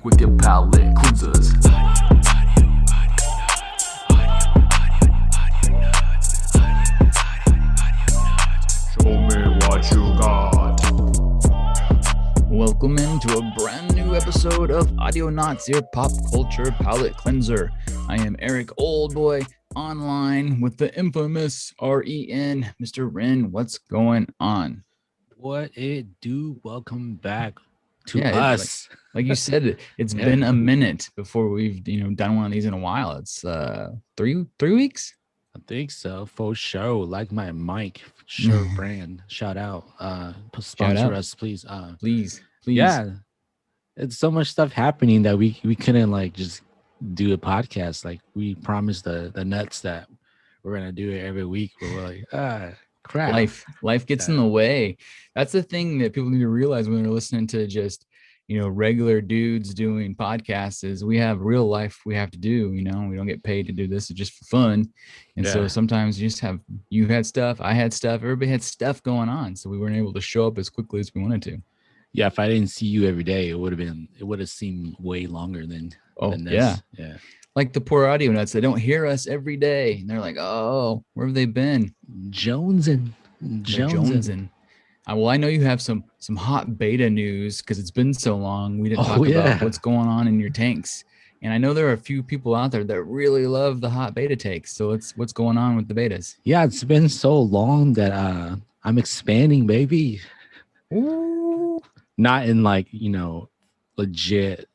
with your palate cleansers. Show me what you got. Welcome into a brand new episode of Audionots, your pop culture palate cleanser. I am Eric Oldboy, online with the infamous REN, Mr. Ren. What's going on? What it do? Welcome back to Yeah, us. like you said, it's Yeah. been a minute before we've done one of these in a while. It's three weeks. I think so, for sure. Like my mic shirt brand. Shout out. Sponsor us, please. Please. Yeah. It's so much stuff happening that we couldn't like just do a podcast. Like we promised the nuts that we're gonna do it every week. But we're like, crap. Life gets in the way. That's the thing that people need to realize when they're listening to just regular dudes doing podcasts is we have real life we have to do. We don't get paid to do this. It's just for fun. And so sometimes you had stuff, I had stuff, everybody had stuff going on, so we weren't able to show up as quickly as we wanted to. Yeah, if I didn't see you every day, it would have seemed way longer than this. Yeah. Like the poor Audionuts, they don't hear us every day, and they're like, "Oh, where have they been?" Jonesing. Well, I know you have some hot beta news because it's been so long. We didn't talk about what's going on in your tanks, and I know there are a few people out there that really love the hot beta takes. So what's going on with the betas? Yeah, it's been so long that I'm expanding, baby. Ooh. Not in like legit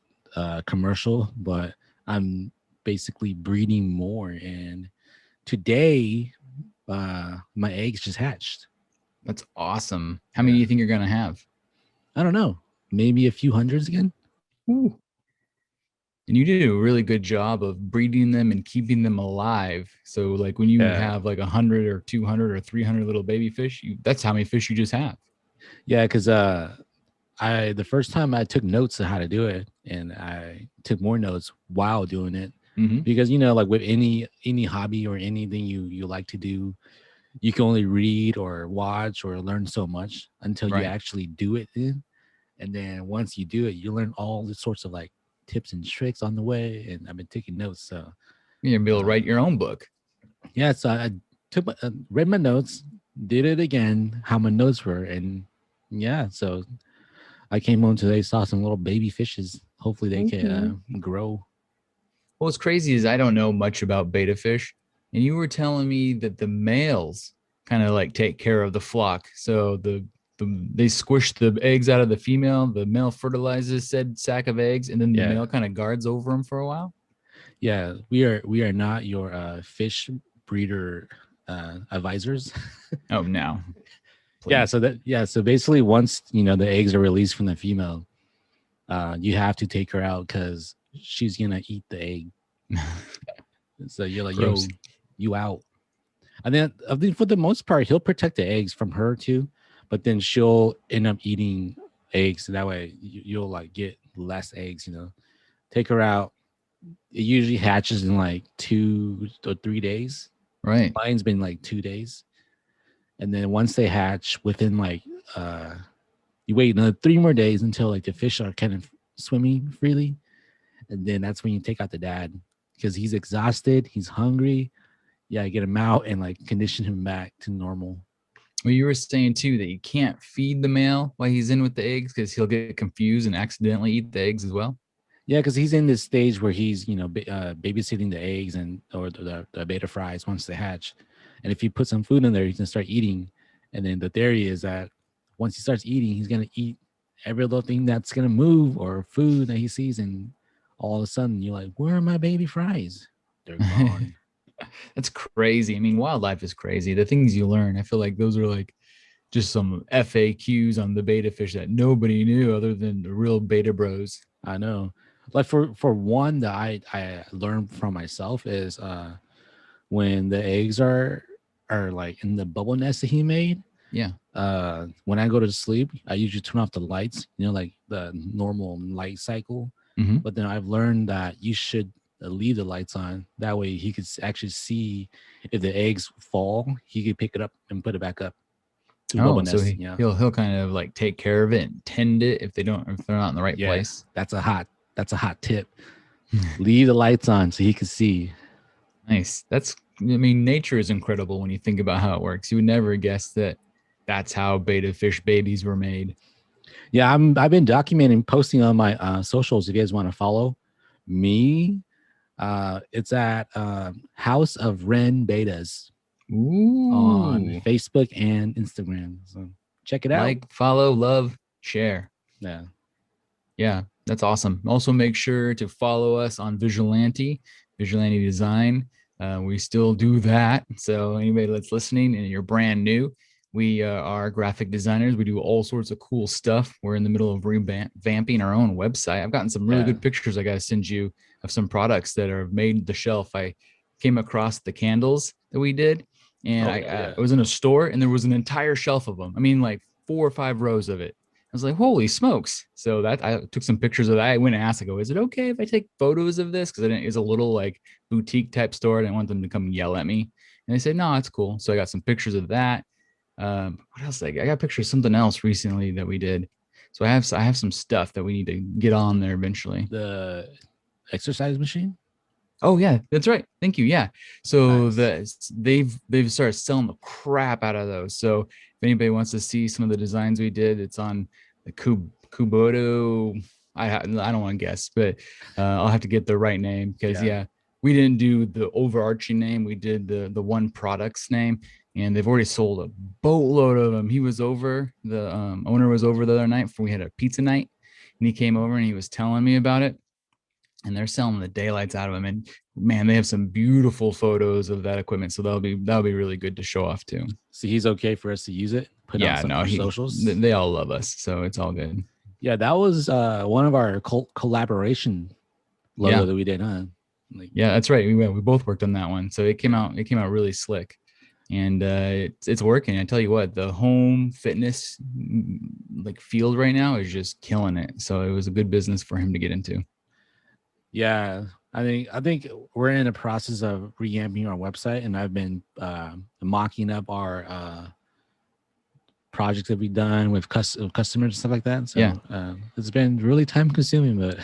commercial, but I'm basically breeding more. And today, my eggs just hatched. That's awesome. How many do you think you're gonna have? I don't know. Maybe a few hundreds again. Ooh. And you did a really good job of breeding them and keeping them alive. So like when you have like 100 or 200 or 300 little baby fish, that's how many fish you just have. Yeah, because the first time I took notes on how to do it, and I took more notes while doing it, because like with any hobby or anything you like to do, you can only read or watch or learn so much until you actually do it. And then once you do it, you learn all the sorts of like tips and tricks on the way. And I've been taking notes, so you're gonna be able to write your own book. Yeah, so I read my notes, did it again, how my notes were, and so I came home today, saw some little baby fishes. Hopefully they can grow. What's crazy is I don't know much about beta fish, and you were telling me that the males kind of like take care of the flock. So they squish the eggs out of the female. The male fertilizes said sack of eggs, and then the male kind of guards over them for a while. Yeah, we are not your fish breeder advisors. Oh no. Please. So basically once the eggs are released from the female, you have to take her out because she's gonna eat the egg. So you're like, gross. Yo, you out. And then I think for the most part he'll protect the eggs from her too, but then she'll end up eating eggs, so that way you'll like get less eggs. Take her out. It usually hatches in like 2 or 3 days. Right. Mine's been like 2 days. And then once they hatch, within like you wait another 3 more days until like the fish are kind of swimming freely, and then that's when you take out the dad because he's exhausted, he's hungry. Get him out and like condition him back to normal. Well, you were saying too that you can't feed the male while he's in with the eggs because he'll get confused and accidentally eat the eggs as well. Yeah, because he's in this stage where he's babysitting the eggs or the beta fries once they hatch. And if you put some food in there, he's gonna start eating. And then the theory is that once he starts eating, he's gonna eat every little thing that's gonna move or food that he sees. And all of a sudden, you're like, "Where are my baby fries? They're gone." That's crazy. I mean, wildlife is crazy. The things you learn, I feel like those are like just some FAQs on the beta fish that nobody knew other than the real beta bros. I know. Like for one that I learned from myself is when the eggs are like in the bubble nest that he made. Yeah. When I go to sleep, I usually turn off the lights, like the normal light cycle. But then I've learned that you should leave the lights on. That way he could actually see if the eggs fall, he could pick it up and put it back up. So he'll kind of like take care of it and tend it if they're not in the right place. That's a hot That's a hot tip. Leave the lights on so he can see. Nice. I mean, nature is incredible when you think about how it works. You would never guess that that's how betta fish babies were made. Yeah, I've been documenting, posting on my socials if you guys want to follow me. It's at House of Ren Betas on Ooh. Facebook and Instagram. So check it out. Like, follow, love, share. Yeah. Yeah, that's awesome. Also, make sure to follow us on Vigilante Design. We still do that. So anybody that's listening and you're brand new, we are graphic designers. We do all sorts of cool stuff. We're in the middle of revamping our own website. I've gotten some really good pictures I got to send you of some products that are made the shelf. I came across the candles that we did, and I was in a store and there was an entire shelf of them. I mean, like 4 or 5 rows of it. I was like, holy smokes. So that I took some pictures of that. I went and asked, I go, is it okay if I take photos of this? Because it's a little like boutique type store. I didn't want them to come and yell at me. And they said, no, it's cool. So I got some pictures of that. What else? I got pictures of something else recently that we did. So I have some stuff that we need to get on there eventually. The exercise machine? Oh yeah, that's right. Thank you. Yeah. So Nice. they've started selling the crap out of those. So if anybody wants to see some of the designs we did, it's on the Kubota. I don't want to guess, but I'll have to get the right name because we didn't do the overarching name. We did the one product's name, and they've already sold a boatload of them. He was over, the owner was over the other night. We had a pizza night, and he came over and he was telling me about it. And they're selling the daylights out of them. And man, they have some beautiful photos of that equipment. So that'll be really good to show off too. So he's okay for us to use it? Put on some of our socials? They all love us. So it's all good. Yeah, that was one of our collaboration logo that we did, huh? Like, yeah, that's right. We both worked on that one. So it came out really slick. And it's working. I tell you what, the home fitness like field right now is just killing it. So it was a good business for him to get into. Yeah, I think we're in the process of revamping our website, and I've been mocking up our projects that we've done with customers and stuff like that. So it's been really time consuming, but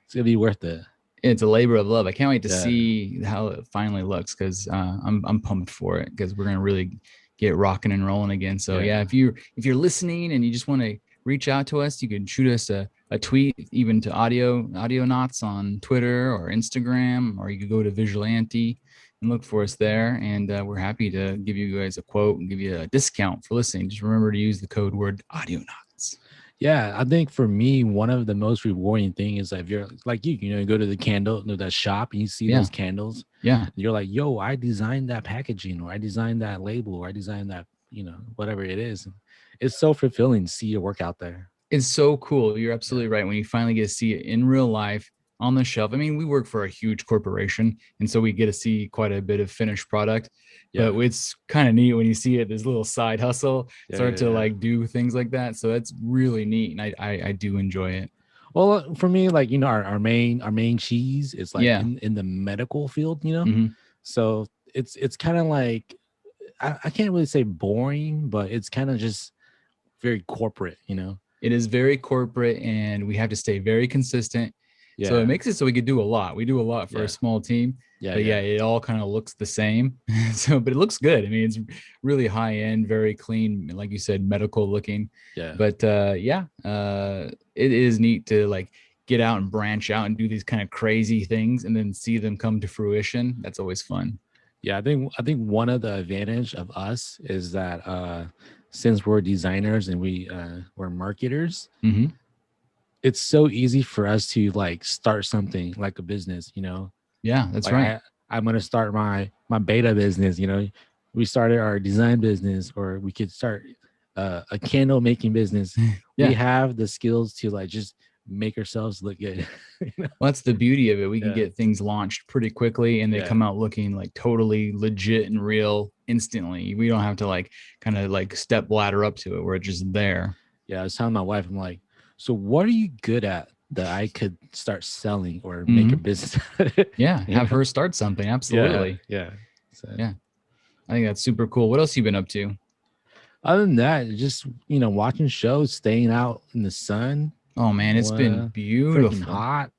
it's gonna be worth it. It's a labor of love. I can't wait to see how it finally looks because I'm pumped for it because we're gonna really get rocking and rolling again. So if you're listening and you just want to reach out to us, you can shoot us a tweet, even to Audionots on Twitter or Instagram, or you could go to Vigilante and look for us there. And we're happy to give you guys a quote and give you a discount for listening. Just remember to use the code word Audionots. Yeah, I think for me, one of the most rewarding thing is if you're like you go to the candle, that shop and you see those candles. Yeah. You're like, yo, I designed that packaging, or I designed that label, or I designed that, whatever it is. It's so fulfilling to see your work out there. It's so cool. You're absolutely right. When you finally get to see it in real life on the shelf. I mean, we work for a huge corporation, and so we get to see quite a bit of finished product. But it's kind of neat when you see it, this little side hustle, start to like do things like that. So that's really neat, and I do enjoy it. Well, for me, like, our main cheese is like in the medical field, So it's kind of like, I can't really say boring, but it's kind of just very corporate, It is very corporate, and we have to stay very consistent. Yeah. So it makes it so we could do a lot. We do a lot for a small team. But it all kind of looks the same. But it looks good. I mean, it's really high end, very clean, like you said, medical looking. Yeah. But it is neat to like get out and branch out and do these kind of crazy things and then see them come to fruition. That's always fun. Yeah, I think one of the advantage of us is that since we're designers and we're marketers, it's so easy for us to like start something like a business, Yeah, that's like right. I'm going to start my beta business, we started our design business, or we could start a candle making business. We have the skills to like just make ourselves look good. Well, that's the beauty of it. We can get things launched pretty quickly, and they come out looking like totally legit and real instantly. We don't have to like kind of like step ladder up to it. We're just there. Yeah, I was telling my wife, I'm like, so what are you good at that I could start selling or make a business? Have her start something. Absolutely. Yeah. So. Yeah. I think that's super cool. What else you been up to? Other than that, just, watching shows, staying out in the sun. Oh man, it's been beautiful. Hot.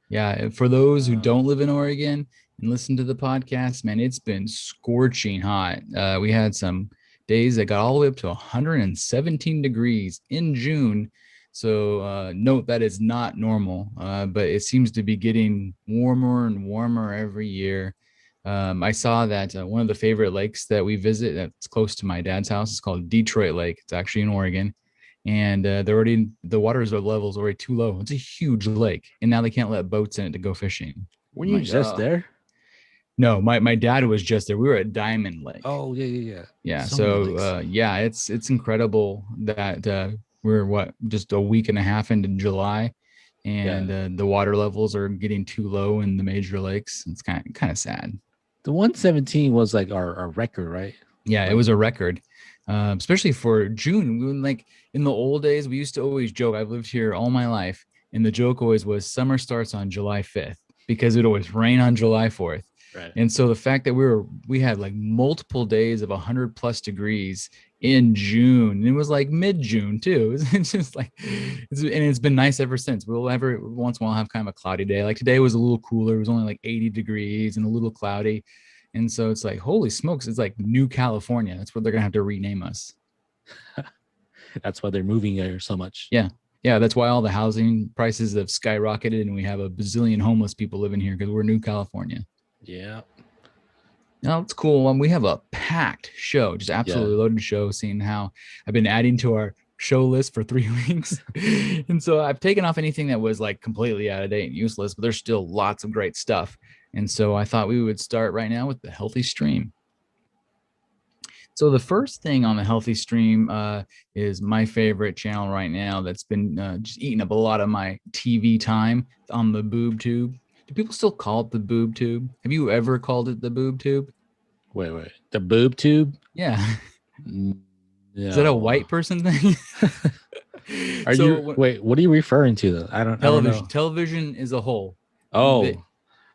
Yeah, for those who don't live in Oregon and listen to the podcast, man, it's been scorching hot. We had some days that got all the way up to 117 degrees in June. So note that is not normal, but it seems to be getting warmer and warmer every year. I saw that one of the favorite lakes that we visit that's close to my dad's house is called Detroit Lake. It's actually in Oregon, and the water level is already too low. It's a huge lake, and now they can't let boats in it to go fishing. Were I'm you like, just there? No, my dad was just there. We were at Diamond Lake. Oh yeah. Yeah. So many So lakes. yeah, it's incredible that we're just a week and a half into July, and the water levels are getting too low in the major lakes. It's kind of sad. The 117 was like our record, right? Yeah, it was a record, especially for June. Like in the old days, we used to always joke. I've lived here all my life, and the joke always was summer starts on July 5th because it always rain on July 4th. Right. And so the fact that we had like multiple days of 100+ degrees in June, and it was like mid-June too. It's just like, it's been nice ever since. We'll every once in a while have kind of a cloudy day. Like today was a little cooler. It was only like 80 degrees and a little cloudy. And so it's like, holy smokes, it's like New California. That's what they're gonna have to rename us. That's why they're moving there so much. Yeah. Yeah, that's why all the housing prices have skyrocketed and we have a bazillion homeless people living here because we're New California. Yeah. No, it's cool. We have a packed show, just absolutely loaded show, seeing how I've been adding to our show list for 3 weeks. And so I've taken off anything that was like completely out of date and useless, but there's still lots of great stuff. And so I thought we would start right now with the healthy stream. So the first thing on the healthy stream is my favorite channel right now that's been just eating up a lot of my TV time on the boob tube. Do people still call it the boob tube? Have you ever called it the boob tube? Wait. The boob tube? Yeah. No. Is that a white person thing? Wait, what are you referring to though? I don't know. Television as a whole. Oh,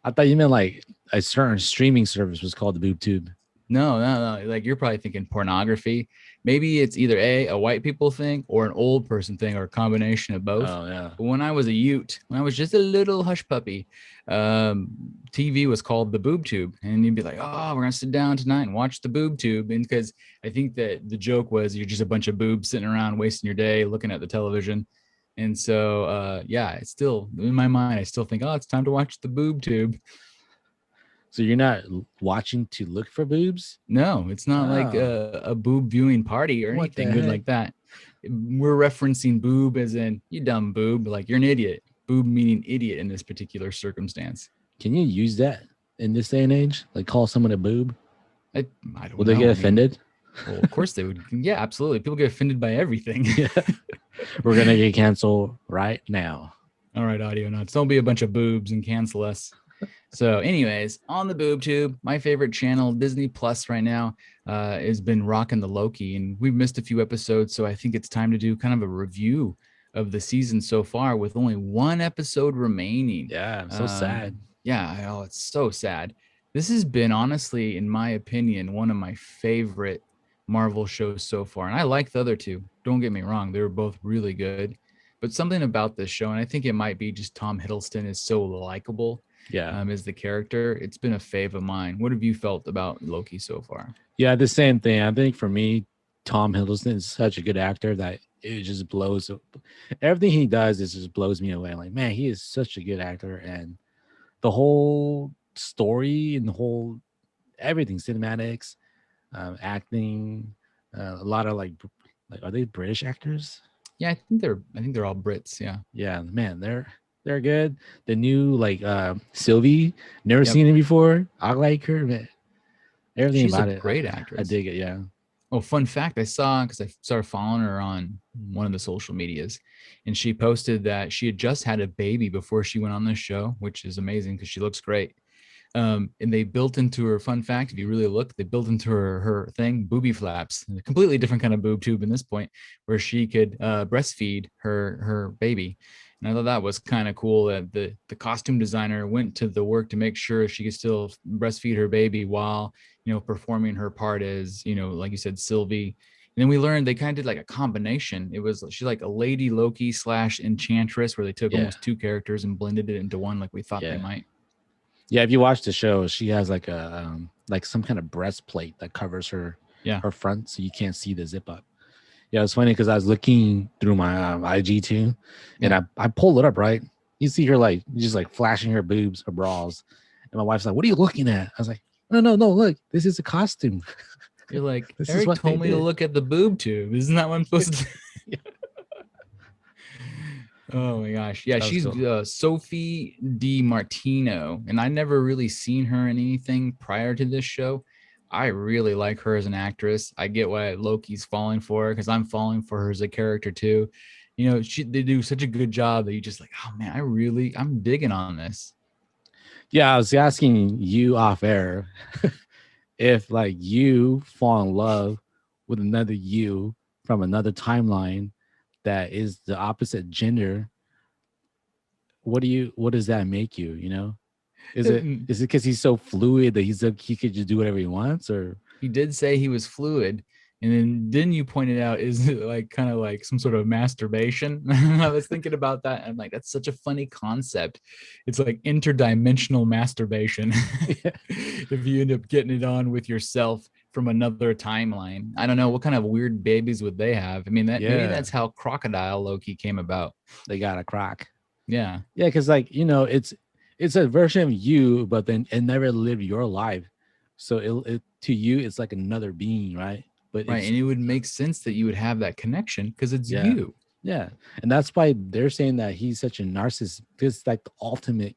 I thought you meant like a certain streaming service was called the boob tube. No. Like you're probably thinking pornography. Maybe it's either a white people thing or an old person thing or a combination of both. Oh yeah. But when I was a Ute, when I was just a little hush puppy, TV was called the boob tube, and you'd be like, "Oh, we're gonna sit down tonight and watch the boob tube." And because I think that the joke was you're just a bunch of boobs sitting around wasting your day looking at the television. And so, yeah, it's still in my mind. I still think, oh, it's time to watch the boob tube. So you're not watching to look for boobs? No, it's not like a boob viewing party or anything good like that. We're referencing boob as in you dumb boob, like you're an idiot. Boob meaning idiot in this particular circumstance. Can you use that in this day and age? Like call someone a boob? I don't know. Will they get offended? Well, of course they would. Yeah, absolutely. People get offended by everything. Yeah. We're gonna get canceled right now. All right, Audionuts. Don't be a bunch of boobs and cancel us. So anyways, on the boob tube, my favorite channel, Disney Plus right now, has been rocking the Loki, and we've missed a few episodes. So I think it's time to do kind of a review of the season so far with only one episode remaining. Yeah, I'm so sad. Yeah, oh, it's so sad. This has been, honestly, in my opinion, one of my favorite Marvel shows so far. And I like the other two. Don't get me wrong. They were both really good. But something about this show, and I think it might be just Tom Hiddleston is so likable. Yeah. As the character, it's been a fave of mine. What have you felt about Loki so far? Yeah, the same thing. I think for me, Tom Hiddleston is such a good actor that it just blows. Everything he does is just blows me away. Like, man, he is such a good actor, and the whole story and the whole everything, cinematics, acting, a lot of like are they British actors? Yeah, I think they're all Brits. Yeah, man, they're good. The new Sylvie, never seen it before. I like her, man. Everything She's about a it, great actress. I dig it. Yeah. Oh, fun fact! I saw because I started following her on one of the social medias, and she posted that she had just had a baby before she went on this show, which is amazing because she looks great. And they built into her, fun fact, if you really look, they built into her thing booby flaps, a completely different kind of boob tube in this point, where she could breastfeed her baby. And I thought that was kind of cool that the costume designer went to the work to make sure she could still breastfeed her baby while performing her part as like you said, Sylvie. then we learned they kind of did like a combination. She's like a lady Loki / enchantress, where they took almost two characters and blended it into one, like we thought they might. Yeah, if you watch the show, she has like a like some kind of breastplate that covers her her front, so you can't see the zip up. Yeah, it's funny because I was looking through my IG too, and I pulled it up, right? You see her like just like flashing her boobs, her bras, and my wife's like, "What are you looking at?" I was like, "No, look, this is a costume." You're like, This is Eric what they told me to did. look at the boob tube. Isn't that what I'm supposed to do? Oh my gosh. Yeah, That was she's cool. Sophie Di Martino, and I never really seen her in anything prior to this show. I really like her as an actress. I get why Loki's falling for her because I'm falling for her as a character too. You know, they do such a good job that you just like, oh man, I'm digging on this. Yeah, I was asking you off air if like you fall in love with another you from another timeline that is the opposite gender. What does that make you? You know, is it because he's so fluid that he could just do whatever he wants, or He did say he was fluid. And then you pointed out, is it like kind of like some sort of masturbation? I was thinking about that. And I'm like, that's such a funny concept. It's like interdimensional masturbation. If you end up getting it on with yourself from another timeline. I don't know what kind of weird babies would they have. I mean, maybe that's how Crocodile Loki came about. They got a croc. Yeah. Yeah, because like, you know, it's a version of you, but then it never lived your life. So it to you, it's like another being, right? But right, and it would make sense that you would have that connection because it's you. Yeah, and that's why they're saying that he's such a narcissist. This is like the ultimate,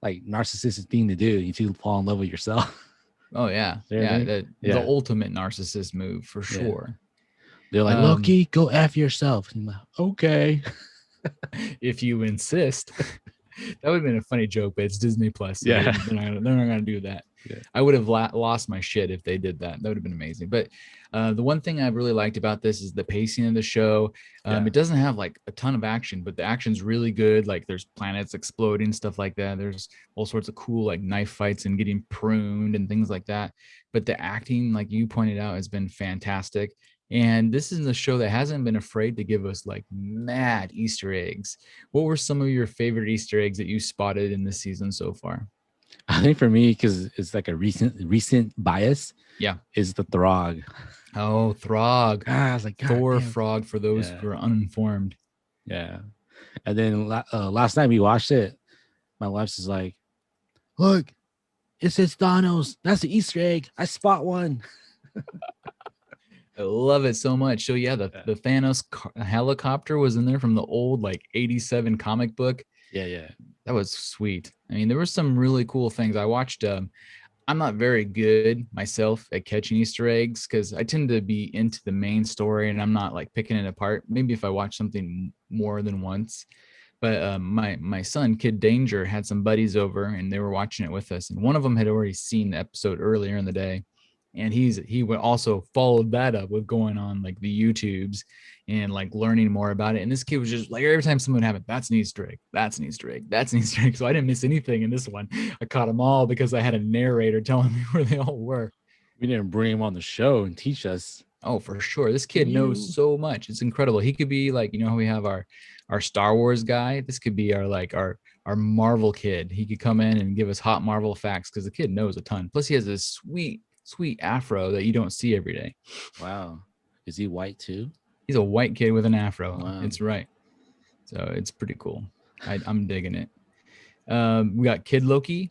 like narcissistic thing to do if you fall in love with yourself. Oh yeah, the ultimate narcissist move for sure. They're like, Loki, go F yourself. And I'm like, okay, if you insist. That would have been a funny joke, but it's Disney Plus. So they're not gonna do that. Yeah. I would have lost my shit if they did that. That would have been amazing. But the one thing I really liked about this is the pacing of the show. It doesn't have like a ton of action, but the action's really good. Like there's planets exploding, stuff like that. There's all sorts of cool like knife fights and getting pruned and things like that. But the acting, like you pointed out, has been fantastic. And this is a show that hasn't been afraid to give us like mad Easter eggs. What were some of your favorite Easter eggs that you spotted in this season so far? I think for me, because it's like a recent bias. Yeah, is the Throg. Oh, Throg! I was like, Thor Frog for those who are uninformed. Yeah, and then last night we watched it. My wife's is like, "Look, it says Thanos. That's the Easter egg. I spot one." I love it so much. So yeah, the Thanos helicopter was in there from the old like 87 comic book. Yeah. That was sweet. I mean, there were some really cool things. I watched I'm not very good myself at catching Easter eggs because I tend to be into the main story and I'm not like picking it apart. Maybe if I watch something more than once. But my son, Kid Danger, had some buddies over and they were watching it with us. And one of them had already seen the episode earlier in the day. And he also followed that up with going on like the YouTubes and like learning more about it. And this kid was just like, every time someone happened, that's an Easter egg, that's an Easter egg, that's an Easter egg. So I didn't miss anything in this one. I caught them all because I had a narrator telling me where they all were. We didn't bring him on the show and teach us. Oh, for sure. This kid knows so much. It's incredible. He could be like, you know, how we have our Star Wars guy. This could be our Marvel kid. He could come in and give us hot Marvel facts because the kid knows a ton. Plus he has this sweet afro that you don't see every day. Wow. Is he white too? He's a white kid with an afro. Wow. It's right. So it's pretty cool. I'm digging it. We got Kid Loki.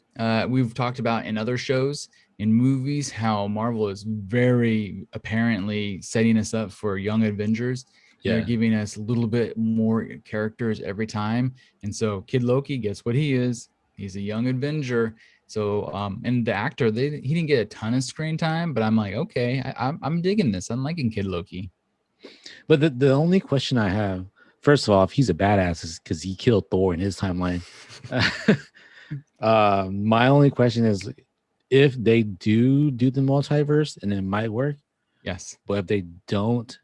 We've talked about in other shows, in movies, how Marvel is very apparently setting us up for young Avengers. They're giving us a little bit more characters every time. And so Kid Loki, guess what he is? He's a young Avenger. So, and the actor, he didn't get a ton of screen time, but I'm like, okay, I'm digging this. I'm liking Kid Loki. But the only question I have, first of all, if he's a badass, is because he killed Thor in his timeline. My only question is, if they do the multiverse, and it might work. Yes. But if they don't,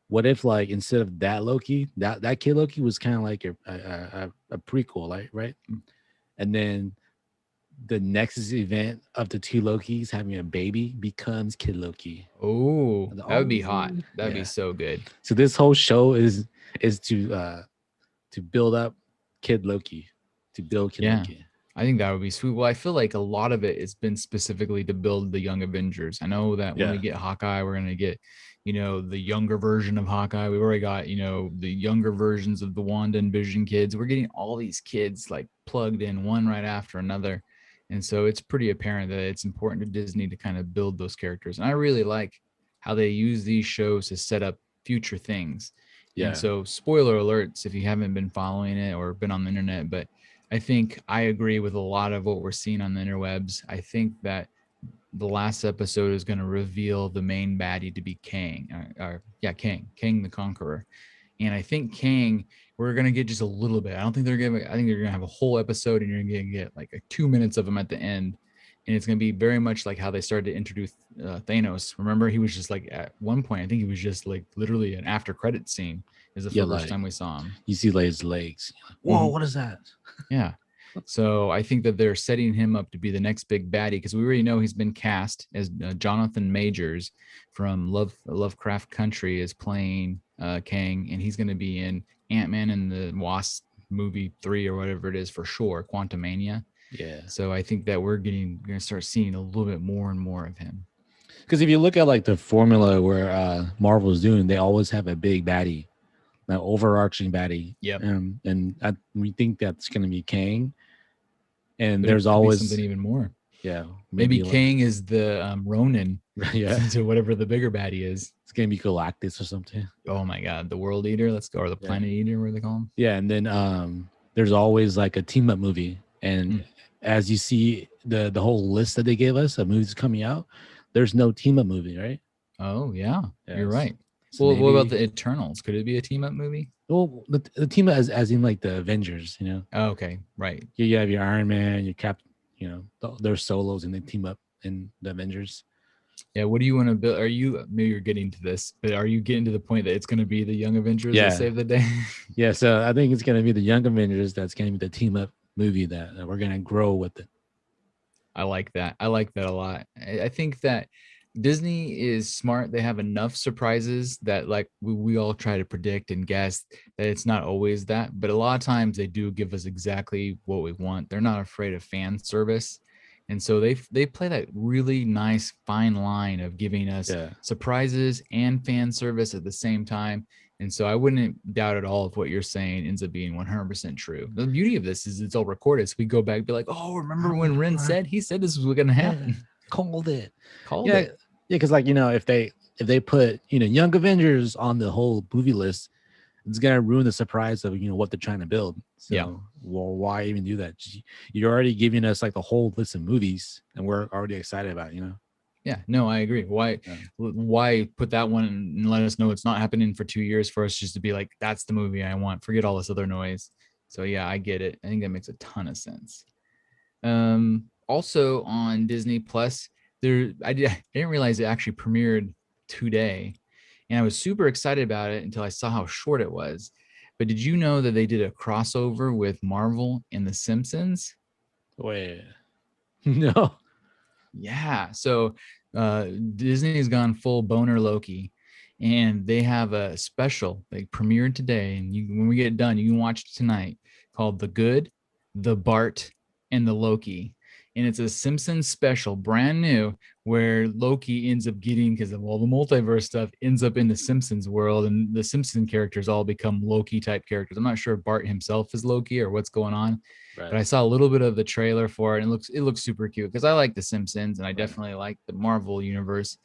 what if like instead of that Loki, that Kid Loki was kind of like a prequel, like right? And then the next event of the two Lokis having a baby becomes Kid Loki. Oh, that would be hot. Oh, That'd be yeah. so good. So this whole show is to build up Kid Loki, to build Kid Yeah. Loki. I think that would be sweet. Well, I feel like a lot of it has been specifically to build the Young Avengers. I know that when we Yeah. get Hawkeye, we're gonna get, the younger version of Hawkeye. We've already got, the younger versions of the Wanda and Vision kids. We're getting all these kids like plugged in one right after another. And so it's pretty apparent that it's important to Disney to kind of build those characters. And I really like how they use these shows to set up future things. And Yeah. so, spoiler alerts if you haven't been following it or been on the internet, but I think I agree with a lot of what we're seeing on the interwebs. I think that the last episode is going to reveal the main baddie to be Kang, Kang the Conqueror. And I think Kang, we're going to get just a little bit. I think they're going to have a whole episode and you're going to get like 2 minutes of him at the end. And it's going to be very much like how they started to introduce Thanos. Remember, he was just like at one point, I think he was just like literally an after credit scene is the first time we saw him. You see like his legs. Whoa, what is that? Yeah. So I think that they're setting him up to be the next big baddie because we already know he's been cast as Jonathan Majors from Lovecraft Country is playing Kang, and he's going to be in Ant-Man and the Wasp movie 3 or whatever it is for sure, Quantumania. Yeah. So I think that we're going to start seeing a little bit more and more of him. Because if you look at like the formula where Marvel's doing, they always have a big baddie, an overarching baddie. Yep. And we think that's going to be Kang. And But there's always something even more. Yeah. Maybe Kang is the Ronin. Yeah. To whatever the bigger baddie is. It's going to be Galactus or something. Oh my God. The World Eater. Let's go. Or the Planet Eater, what do they call him? Yeah. And then there's always like a team up movie. And as you see the whole list that they gave us of movies coming out, there's no team up movie, right? Oh, yeah. You're right. So well, what about the Eternals? Could it be a team up movie? Well, the team as in like the Avengers, you know? Oh, okay. Right. You have your Iron Man, your Cap, they're solos and they team up in the Avengers. Yeah. What do you want to build? Maybe you're getting to this, but are you getting to the point that it's going to be the Young Avengers that save the day? Yeah. So I think it's going to be the Young Avengers. That's going to be the team up movie that we're going to grow with it. I like that. I like that a lot. I think that Disney is smart. They have enough surprises that like we all try to predict and guess that it's not always that, but a lot of times they do give us exactly what we want. They're not afraid of fan service. And so they play that really nice fine line of giving us surprises and fan service at the same time. And so I wouldn't doubt at all if what you're saying ends up being 100% true. The beauty of this is it's all recorded. So we go back and be like, oh, remember when Ren said this was going to happen? Called it. Yeah, because like, if they put, Young Avengers on the whole movie list, it's going to ruin the surprise of, what they're trying to build. So, well, why even do that? You're already giving us like the whole list of movies and we're already excited about it, Yeah, no, I agree. Why put that one and let us know it's not happening for 2 years for us just to be like, that's the movie I want. Forget all this other noise. So yeah, I get it. I think that makes a ton of sense. Also on Disney Plus, I didn't realize it actually premiered today. And I was super excited about it until I saw how short it was. But did you know that they did a crossover with Marvel and The Simpsons? Wait, no. Yeah. So Disney's gone full boner Loki, and they have a special like premiered today. And when we get done, you can watch it tonight called The Good, The Bart, and the Loki. And it's a Simpsons special, brand new, where Loki ends up getting, because of all the multiverse stuff, ends up in the Simpsons world, and the Simpson characters all become Loki type characters. I'm not sure if Bart himself is Loki or what's going on, but I saw a little bit of the trailer for it, and it looks super cute because I like the Simpsons and I definitely like the Marvel universe.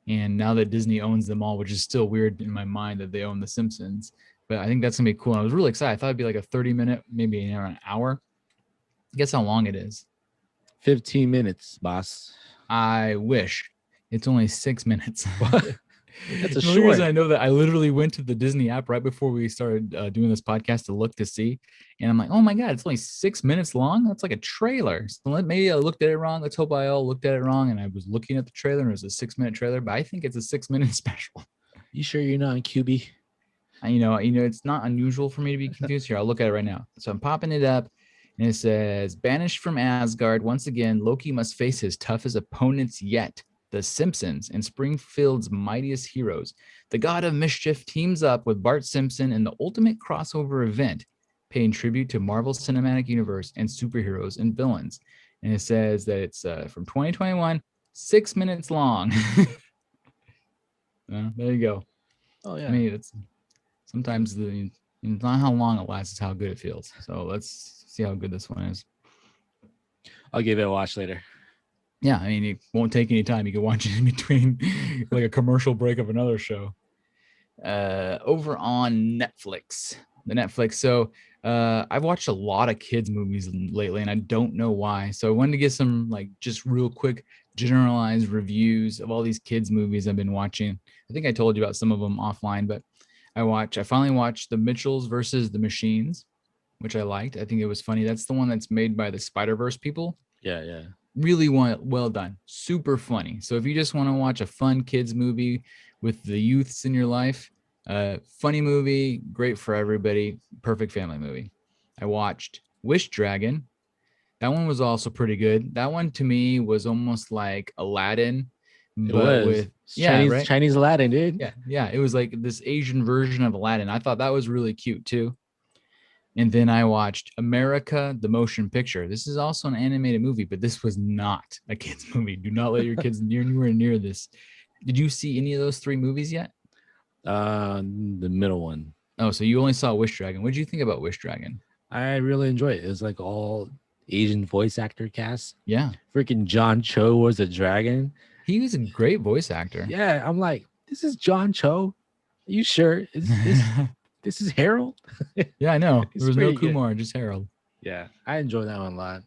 And now that Disney owns them all, which is still weird in my mind that they own the Simpsons, but I think that's gonna be cool. And I was really excited. I thought it'd be like a 30-minute, maybe an hour. Guess how long it is? 15 minutes, boss. I wish. It's only 6 minutes. That's a the only reason I know that I literally went to the Disney app right before we started doing this podcast to look to see. And I'm like, oh my God, it's only 6 minutes long. That's like a trailer. So maybe I looked at it wrong. Let's hope I all looked at it wrong. And I was looking at the trailer and it was a 6-minute trailer, but I think it's a 6-minute special. You sure you're not on QB? It's not unusual for me to be confused here. I'll look at it right now. So I'm popping it up. And it says, banished from Asgard once again, Loki must face his toughest opponents yet, the Simpsons and Springfield's mightiest heroes. The God of Mischief teams up with Bart Simpson in the ultimate crossover event, paying tribute to Marvel's Cinematic Universe and superheroes and villains. And it says that it's from 2021, 6 minutes long. There you go. Oh yeah. I mean, it's sometimes it's not how long it lasts, it's how good it feels. So let's see how good this one is. I'll give it a watch later. Yeah, I mean, it won't take any time. You can watch it in between like a commercial break of another show. Over on Netflix, the Netflix. So I've watched a lot of kids movies lately, and I don't know why. So I wanted to get some like just real quick generalized reviews of all these kids movies I've been watching. I think I told you about some of them offline, but I finally watched The Mitchells versus the Machines, which I liked. I think it was funny. That's the one that's made by the Spider-Verse people. Yeah. Really well done. Super funny. So if you just want to watch a fun kids movie with the youths in your life, funny movie, great for everybody, perfect family movie. I watched Wish Dragon. That one was also pretty good. That one to me was almost like Aladdin, but with Chinese Aladdin, dude. Yeah. It was like this Asian version of Aladdin. I thought that was really cute too. And then I watched America, the Motion Picture. This is also an animated movie, but this was not a kid's movie. Do not let your kids anywhere near this. Did you see any of those 3 movies yet? The middle one. Oh, so you only saw Wish Dragon. What did you think about Wish Dragon? I really enjoyed it. It was like all Asian voice actor cast. Yeah. Freaking John Cho was a dragon. He was a great voice actor. Yeah, I'm like, this is John Cho. Are you sure? This is Harold? Yeah, I know. It's There was no pretty good. Kumar, just Harold. Yeah, I enjoyed that one a lot.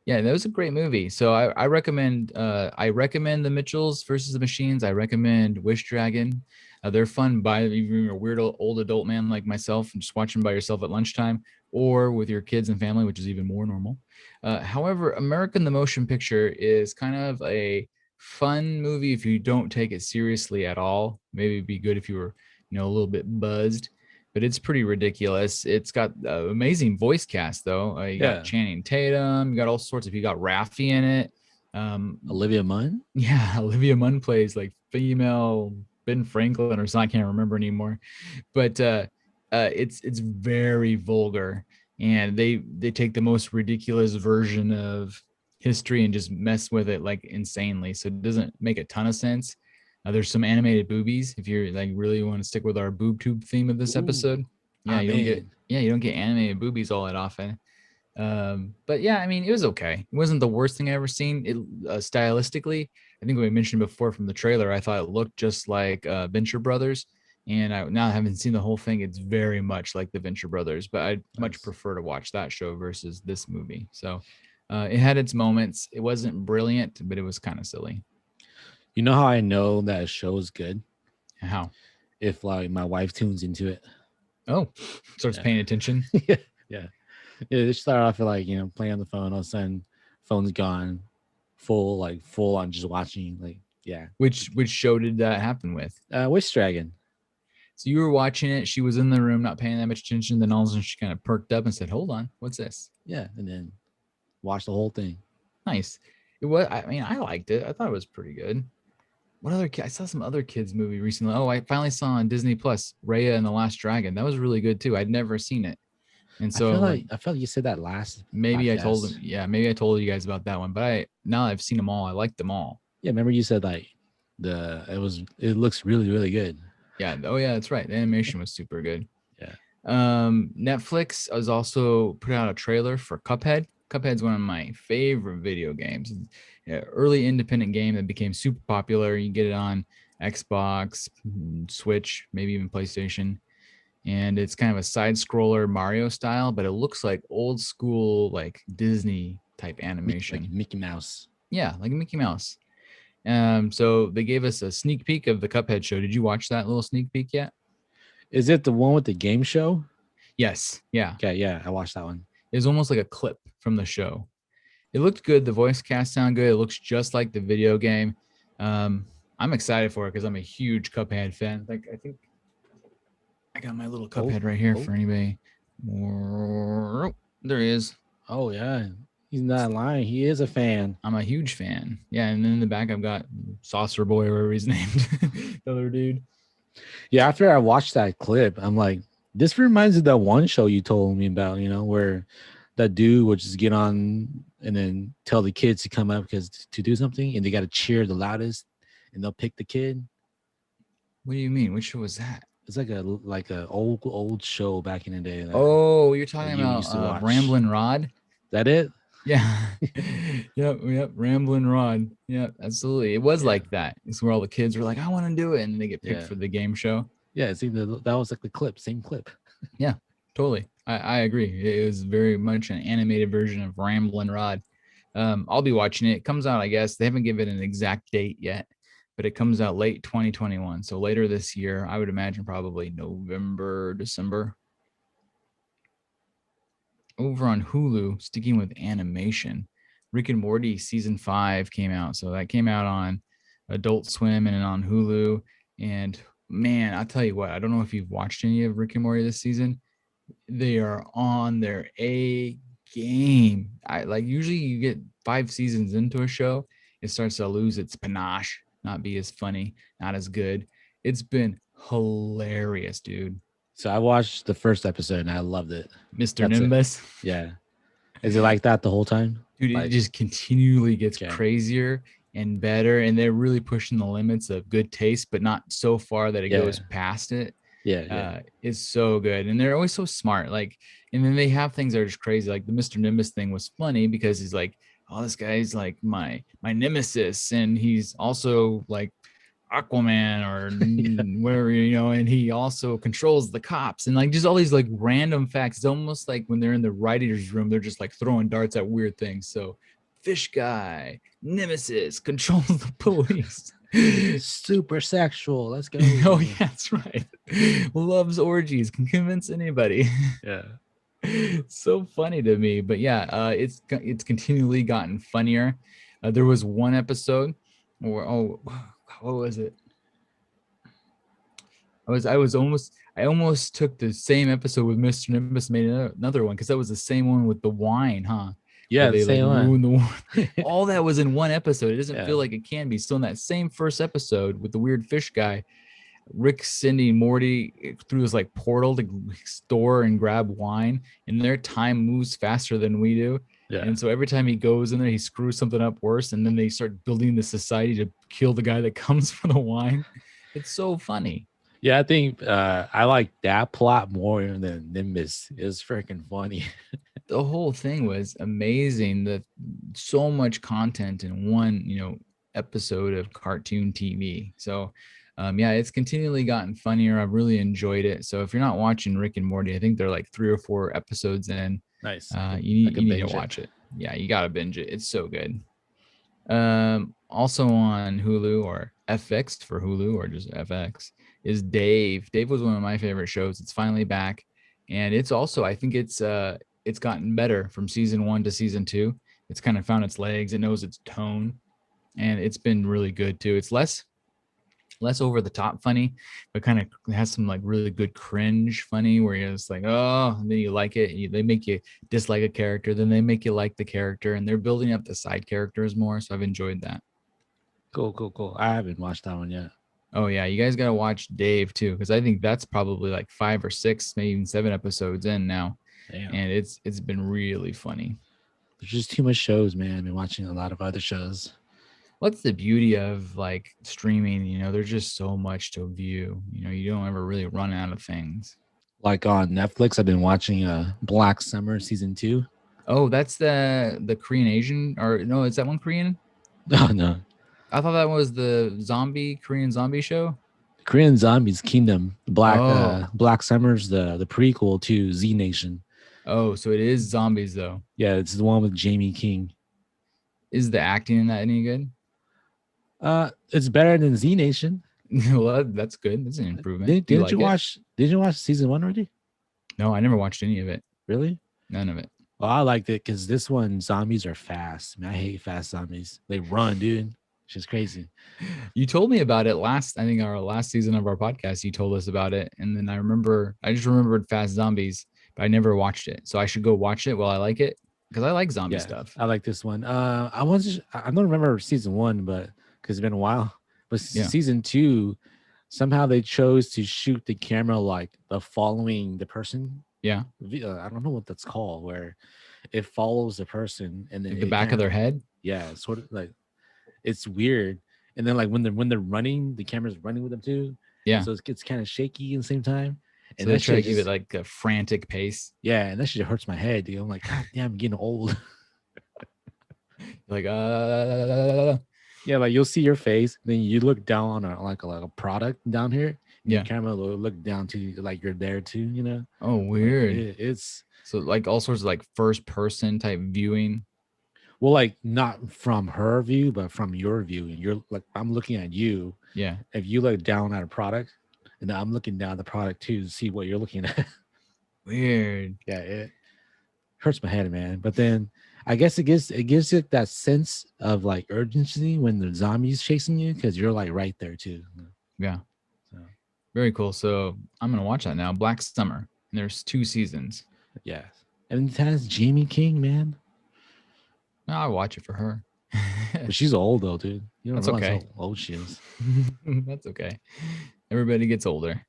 Yeah, that was a great movie. So I recommend The Mitchells versus the Machines. I recommend Wish Dragon. They're fun by even a weird old adult man like myself, and just watch them by yourself at lunchtime or with your kids and family, which is even more normal. However, American the Motion Picture is kind of a fun movie if you don't take it seriously at all. Maybe it'd be good if you were, a little bit buzzed. But it's pretty ridiculous. It's got amazing voice cast though. You got Channing Tatum, you got all sorts of. You got Raffi in it. Olivia Munn. Yeah, Olivia Munn plays like female Ben Franklin or something. I can't remember anymore. But it's very vulgar, and they take the most ridiculous version of history and just mess with it like insanely. So it doesn't make a ton of sense. There's some animated boobies if you're like really want to stick with our boob tube theme of this episode. Yeah, you don't get animated boobies all that often. But yeah, I mean, it was okay. It wasn't the worst thing I ever seen. It stylistically, I think we mentioned before from the trailer, I thought it looked just like Venture Brothers. And now I haven't seen the whole thing. It's very much like the Venture Brothers, but I'd much prefer to watch that show versus this movie. So it had its moments. It wasn't brilliant, but it was kind of silly. You know how I know that a show is good? How? If like my wife tunes into it. Oh, starts paying attention. Yeah. It started off like, playing on the phone. All of a sudden, phone's gone, full on just watching. Like, yeah. Which show did that happen with? Wish Dragon. So you were watching it. She was in the room, not paying that much attention. Then all of a sudden, she kind of perked up and said, "Hold on, what's this?" Yeah, and then watched the whole thing. Nice. It was. I mean, I liked it. I thought it was pretty good. What other? I saw some other kids movie recently. Oh, I finally saw on Disney Plus Raya and the Last Dragon. That was really good too. I'd never seen it, and so I feel like you said that last. Maybe podcast. I told them. Yeah, maybe I told you guys about that one. But now I've seen them all. I liked them all. Yeah, remember you said like it looks really, really good. Yeah. Oh yeah, that's right. The animation was super good. Yeah. Netflix has also put out a trailer for Cuphead. Cuphead's one of my favorite video games. Early independent game that became super popular. You get it on Xbox, Switch, maybe even PlayStation. And it's kind of a side scroller Mario style, but it looks like old school, like Disney type animation. Like Mickey Mouse. Yeah, like Mickey Mouse. So they gave us a sneak peek of the Cuphead show. Did you watch that little sneak peek yet? Is it the one with the game show? Yes. Yeah. Okay. Yeah, I watched that one. It was almost like a clip from the show. It looked good. The voice cast sounded good. It looks just like the video game. I'm excited for it because I'm a huge Cuphead fan. I think I got my little Cuphead right here for anybody. There he is. Oh yeah, he's not lying. He is a fan. I'm a huge fan. Yeah, and then in the back I've got Saucer Boy, or whatever he's named, the other dude. Yeah, after I watched that clip, I'm like, this reminds me of that one show you told me about, where that dude would just get on and then tell the kids to come up because to do something and they got to cheer the loudest and they'll pick the kid. What do you mean? Which show was that? It's like a old show back in the day. Oh, you're that talking you about used to watch. Ramblin' Rod? That it? Yeah. Yep. Ramblin' Rod. Yeah, absolutely. It was like that. It's where all the kids were like, I want to do it. And they get picked for the game show. Yeah, see, that was like the clip, same clip. Yeah, totally. I agree. It was very much an animated version of Ramblin' Rod. I'll be watching it. It comes out, I guess. They haven't given an exact date yet, but it comes out late 2021. So later this year, I would imagine probably November, December. Over on Hulu, sticking with animation, Rick and Morty season 5 came out. So that came out on Adult Swim and on Hulu. And man, I'll tell you what, I don't know if you've watched any of Rick and Morty this season. They are on their A game. I like usually you get 5 seasons into a show, it starts to lose its panache, not be as funny, not as good. It's been hilarious, dude. So I watched the first episode and I loved it. Mr. Nimbus. Yeah. Is it like that the whole time? Dude, like, it just continually gets crazier and better. And they're really pushing the limits of good taste, but not so far that it goes past it. It's so good. And they're always so smart. Like, and then they have things that are just crazy. Like the Mr. Nimbus thing was funny because he's like, oh, this guy's like my nemesis. And he's also like Aquaman or whatever, and he also controls the cops and like just all these like random facts. It's almost like when they're in the writer's room, they're just like throwing darts at weird things. So fish guy, nemesis, controls the police. Super sexual. Let's go. Oh yeah, that's right. Loves orgies, can convince anybody. Yeah. So funny to me. But yeah, it's continually gotten funnier. There was one episode where what was it? I almost took the same episode with Mr. Nimbus, made another one because that was the same one with the wine, huh? Yeah, they same like ruined the one. All that was in one episode. It doesn't feel like it can be. Still in that same first episode with the weird fish guy, Rick, Cindy, Morty through this like portal to store and grab wine, and their time moves faster than we do. Yeah. And so every time he goes in there, he screws something up worse, and then they start building the society to kill the guy that comes for the wine. It's so funny. Yeah, I think I like that plot more than Nimbus. It's freaking funny. The whole thing was amazing. That so much content in one, episode of cartoon TV. So it's continually gotten funnier. I've really enjoyed it. So if you're not watching Rick and Morty, I think they're like 3 or 4 episodes in. Nice. You need to watch it. Yeah, you gotta binge it. It's so good. Also on Hulu, or FX for Hulu, or just FX, is Dave. Dave was one of my favorite shows. It's finally back, and it's also, I think it's gotten better from season 1 to season 2. It's kind of found its legs. It knows its tone, and it's been really good too. It's less over the top funny, but kind of has some like really good cringe funny where you're just like, oh, and then you like it. They make you dislike a character, then they make you like the character, and they're building up the side characters more. So I've enjoyed that. Cool. I haven't watched that one yet. Oh yeah, you guys got to watch Dave too, because I think that's probably like 5 or 6, maybe even 7 episodes in now. Damn. And it's been really funny. There's just too much shows, man. I've been watching a lot of other shows. What's the beauty of like streaming? There's just so much to view. You don't ever really run out of things. Like on Netflix, I've been watching Black Summer season 2. Oh, that's the Korean Asian, or no? Is that one Korean? No. I thought that was the Korean zombie show. Korean Zombies Kingdom. Black Summer's the prequel to Z Nation. Oh, so it is zombies though. Yeah, it's the one with Jamie King. Is the acting in that any good? It's better than Z Nation. Well, that's good. That's an improvement. Did you watch season 1 already? No, I never watched any of it. Really? None of it. Well, I liked it because this one, zombies are fast. Man, I hate fast zombies. They run, dude. It's just crazy. You told me about it I think our last season of our podcast, you told us about it. And then I just remembered fast zombies, but I never watched it. So I should go watch it while I like it. because I like zombie Yeah, stuff. I like this one. I don't remember season 1, but because it's been a while. But Yeah. season 2, somehow they chose to shoot the camera like the following the person. Yeah, I don't know what that's called, where it follows the person and then like the it back kind of their head. yeah, sort of like it's weird. And then like when they're running, the camera's running with them too. Yeah, So it gets kind of shaky at the same time. so And they that try to shit give it just like a frantic pace. yeah, and that shit hurts my head, dude. I'm like, God damn, I'm getting old. Like Yeah, like you'll see your face, then you look down on like a product down here, and yeah. your camera will look down to like you're there too, you know? Oh, Like weird. it's So like all sorts of like first person type viewing. well, like not from her view, but from your view. And you're like, I'm looking at you. Yeah. If you look down at a product, and then I'm looking down at the product too to see what you're looking at. Weird. Yeah, it hurts my head, man. But then I guess it gives it that sense of like urgency when the zombies chasing you because you're like right there too. Yeah. So Very cool. So I'm gonna watch that now. Black Summer. And there's 2 seasons. yeah, and it has Jamie King, man. No, I'll watch it for her. But she's old though, dude. You don't That's realize okay. how old she is. That's okay. Everybody gets older.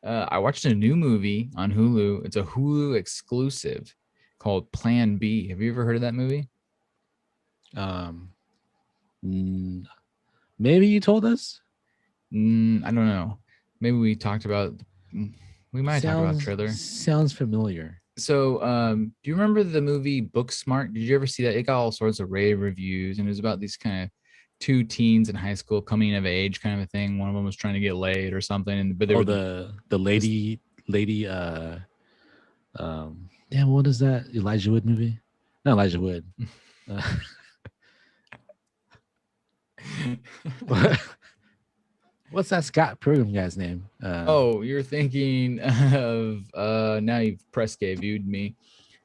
I watched a new movie on Hulu. It's a Hulu exclusive called Plan B. Have you ever heard of that movie? Um, mm, maybe you told us. I don't know. Maybe we talked about. We might talk about the trailer. Sounds familiar. So, do you remember the movie Booksmart? Did you ever see that? It got all sorts of rave reviews, and it was about these kind of 2 teens in high school coming of age kind of a thing. One of them was trying to get laid or something, and but they were the lady yeah, what is that Elijah Wood movie? Not Elijah Wood. What's that Scott Pilgrim guy's name? Oh, you're thinking of now you've press viewed me.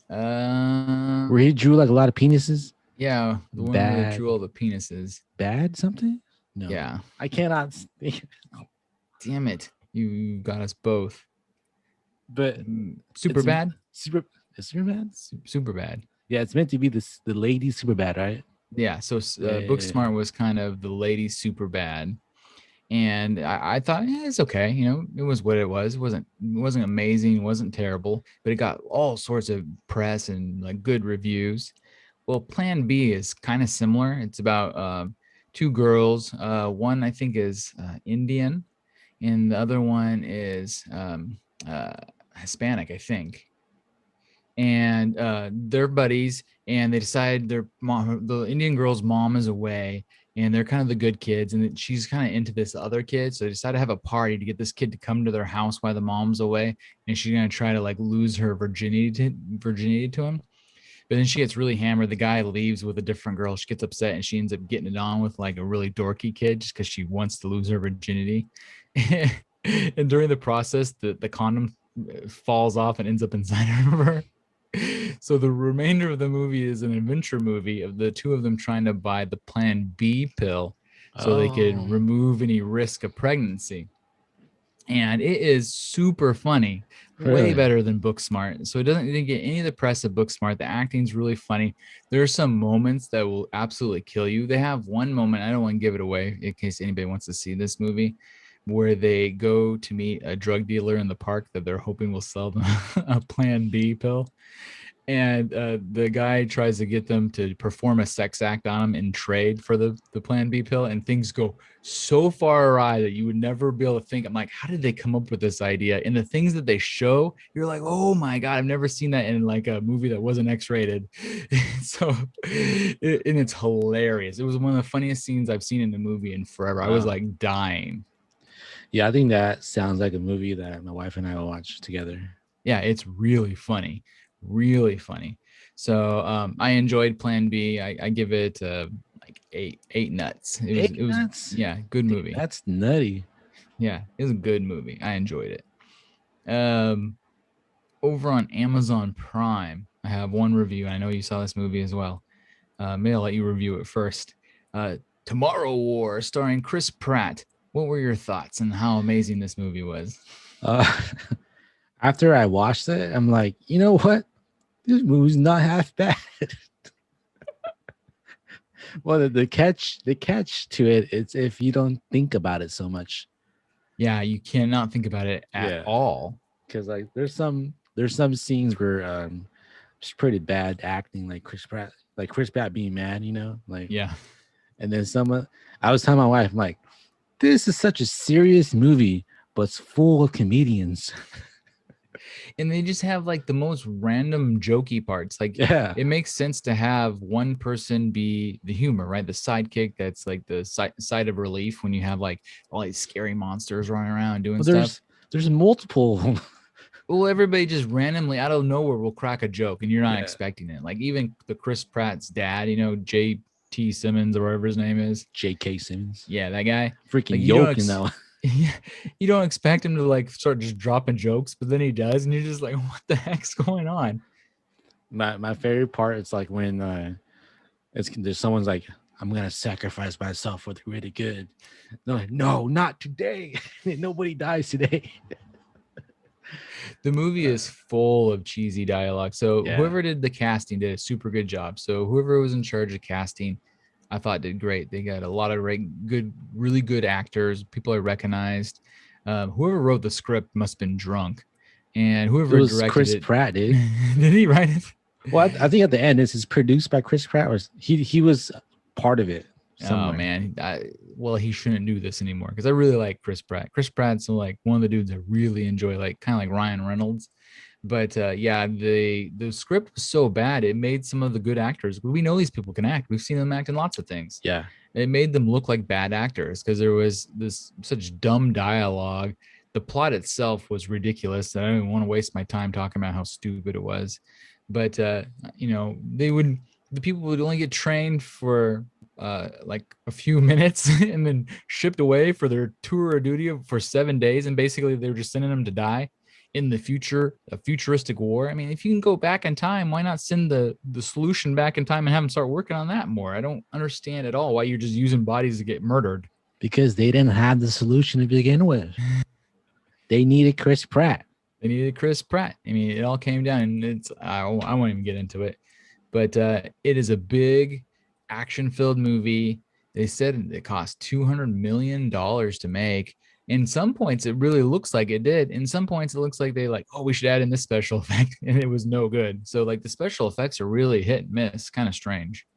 Where he drew like a lot of penises. Yeah, the one where they drew all the penises. Bad something? No. Yeah. I cannot think. Damn it. You got us both. But super bad? Super bad? Super bad. Yeah, it's meant to be the lady super bad, right? Yeah. So Booksmart was kind of the lady super bad. And I thought, it's okay. You know, it was what it was. It wasn't amazing. It wasn't terrible, but it got all sorts of press and like good reviews. Well, Plan B is kind of similar. It's about 2 girls. One I think is Indian, and the other one is Hispanic, I think. And they're buddies, and they decide the Indian girl's mom is away, and they're kind of the good kids, and she's kind of into this other kid. So they decide to have a party to get this kid to come to their house while the mom's away, and she's gonna try to like lose her virginity to him. But then she gets really hammered. The guy leaves with a different girl. She gets upset, and she ends up getting it on with like a really dorky kid just because she wants to lose her virginity. And during the process, the condom falls off and ends up inside of her. So the remainder of the movie is an adventure movie of the 2 of them trying to buy the Plan B pill so they could remove any risk of pregnancy. And it is super funny, way better than Booksmart. So it didn't get any of the press of Booksmart. The acting's really funny. There are some moments that will absolutely kill you. They have one moment, I don't want to give it away in case anybody wants to see this movie, where they go to meet a drug dealer in the park that they're hoping will sell them a Plan B pill. And the guy tries to get them to perform a sex act on him in trade for the Plan B pill, and things go so far awry that you would never be able to think. I'm like, how did they come up with this idea? And the things that they show, you're like, oh my God, I've never seen that in like a movie that wasn't X-rated. So, and it's hilarious. It was one of the funniest scenes I've seen in the movie in forever. I was like dying. Yeah, I think that sounds like a movie that my wife and I will watch together. Yeah, it's really funny. Really funny. So I enjoyed Plan B. I give it like eight nuts. It was nuts? Yeah, good movie. That's nutty. Yeah, it was a good movie. I enjoyed it. Over on Amazon Prime, I have one review. I know you saw this movie as well. Maybe I'll let you review it first. Tomorrow War, starring Chris Pratt. What were your thoughts on how amazing this movie was? After I watched it, I'm like, you know what? This movie's not half bad. Well, the catch to it, it's if you don't think about it so much. Yeah, you cannot think about it at Yeah. all. Because like there's some scenes where it's pretty bad acting, like Chris Pratt being mad, like, Yeah. and then I was telling my wife, I'm like, this is such a serious movie, but it's full of comedians. And they just have like the most random jokey parts. Like Yeah. it makes sense to have one person be the humor, right? The sidekick that's like the side of relief when you have like all these scary monsters running around doing But stuff. there's multiple. Well, everybody just randomly out of nowhere will crack a joke and you're not Yeah. expecting it. Like even the Chris Pratt's dad, J.T. Simmons or whatever his name is. J.K. Simmons. Yeah, that guy. Freaking Like yoke in that one. you don't expect him to like start just dropping jokes, but then he does, and you're just like, what the heck's going on? My favorite part is like when there's someone's like, I'm gonna sacrifice myself for the greater good. They're like, no, not today. Nobody dies today. The movie is full of cheesy dialogue. So Yeah. whoever did the casting did a super good job. So whoever was in charge of casting, I thought did great. They got a lot of really good actors. People are recognized. Whoever wrote the script must have been drunk, and It whoever was directed Chris it, Pratt, dude. did he write it? Well, I think at the end this is produced by Chris Pratt, or he was part of it somewhere. Oh man, well he shouldn't do this anymore because I really like Chris Pratt. Chris Pratt's like one of the dudes I really enjoy, like kind of like Ryan Reynolds. But yeah, the script was so bad it made some of the good actors. We know these people can act. We've seen them act in lots of things. Yeah. It made them look like bad actors because there was this such dumb dialogue. The plot itself was ridiculous. I don't even want to waste my time talking about how stupid it was. But the people would only get trained for like a few minutes and then shipped away for their tour of duty for 7 days, and basically they were just sending them to die in the future, a futuristic war. I mean, if you can go back in time, why not send the solution back in time and have them start working on that more? I don't understand at all why you're just using bodies to get murdered. Because they didn't have the solution to begin with. They needed Chris Pratt. They needed Chris Pratt. I mean, it all came down, and I won't even get into it, but it is a big action-filled movie. They said it cost $200 million to make. In some points, it really looks like it did. In some points, it looks like they like, oh, we should add in this special effect, and it was no good. So like the special effects are really hit and miss, kind of strange.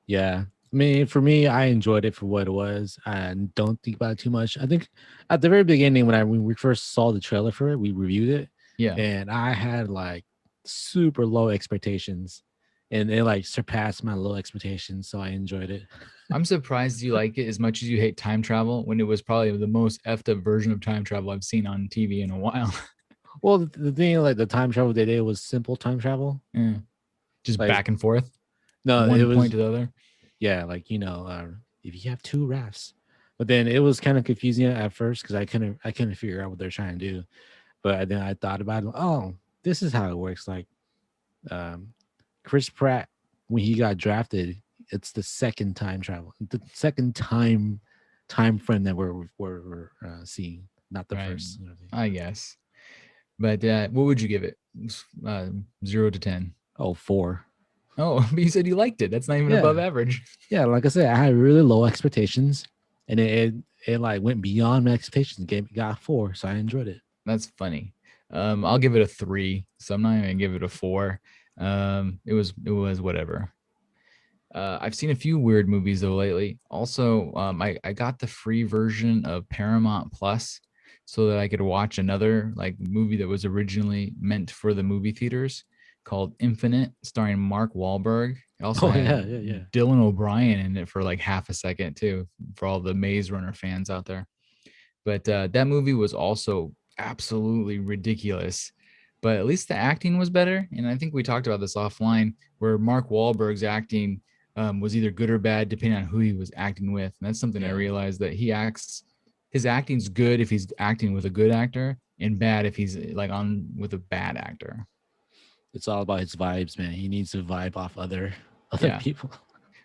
Yeah. I mean, for me, I enjoyed it for what it was and don't think about it too much. I think at the very beginning, when we first saw the trailer for it, we reviewed it. Yeah. And I had like super low expectations, and it like surpassed my low expectations. So I enjoyed it. I'm surprised you like it as much as you hate time travel when it was probably the most effed up version of time travel I've seen on TV in a while. Well, the thing, like the time travel they did was simple time travel. Yeah. Just Like, back and forth. No, one it was, point to the other. Yeah, like if you have two rafts, but then it was kind of confusing at first because I couldn't figure out what they're trying to do. But then I thought about it. Oh, this is how it works. Like, Chris Pratt, when he got drafted, it's the second time travel, the second time frame that we're seeing, not the Right. first. I guess. But what would you give it? 0 to 10. Oh, 4. Oh, but you said you liked it. That's not even above average. Yeah, like I said, I had really low expectations, and it like went beyond my expectations. Got 4, so I enjoyed it. That's funny. I'll give it a 3. So I'm not even gonna give it a 4. It was whatever. I've seen a few weird movies though lately. Also, I got the free version of Paramount Plus so that I could watch another like movie that was originally meant for the movie theaters called Infinite, starring Mark Wahlberg. It also had Dylan O'Brien in it for like half a second too, for all the Maze Runner fans out there. But that movie was also absolutely ridiculous. But at least the acting was better. And I think we talked about this offline, where Mark Wahlberg's acting was either good or bad, depending on who he was acting with. And that's something I realized, that his acting's good if he's acting with a good actor, and bad if he's like on with a bad actor. It's all about his vibes, man. He needs to vibe off other people.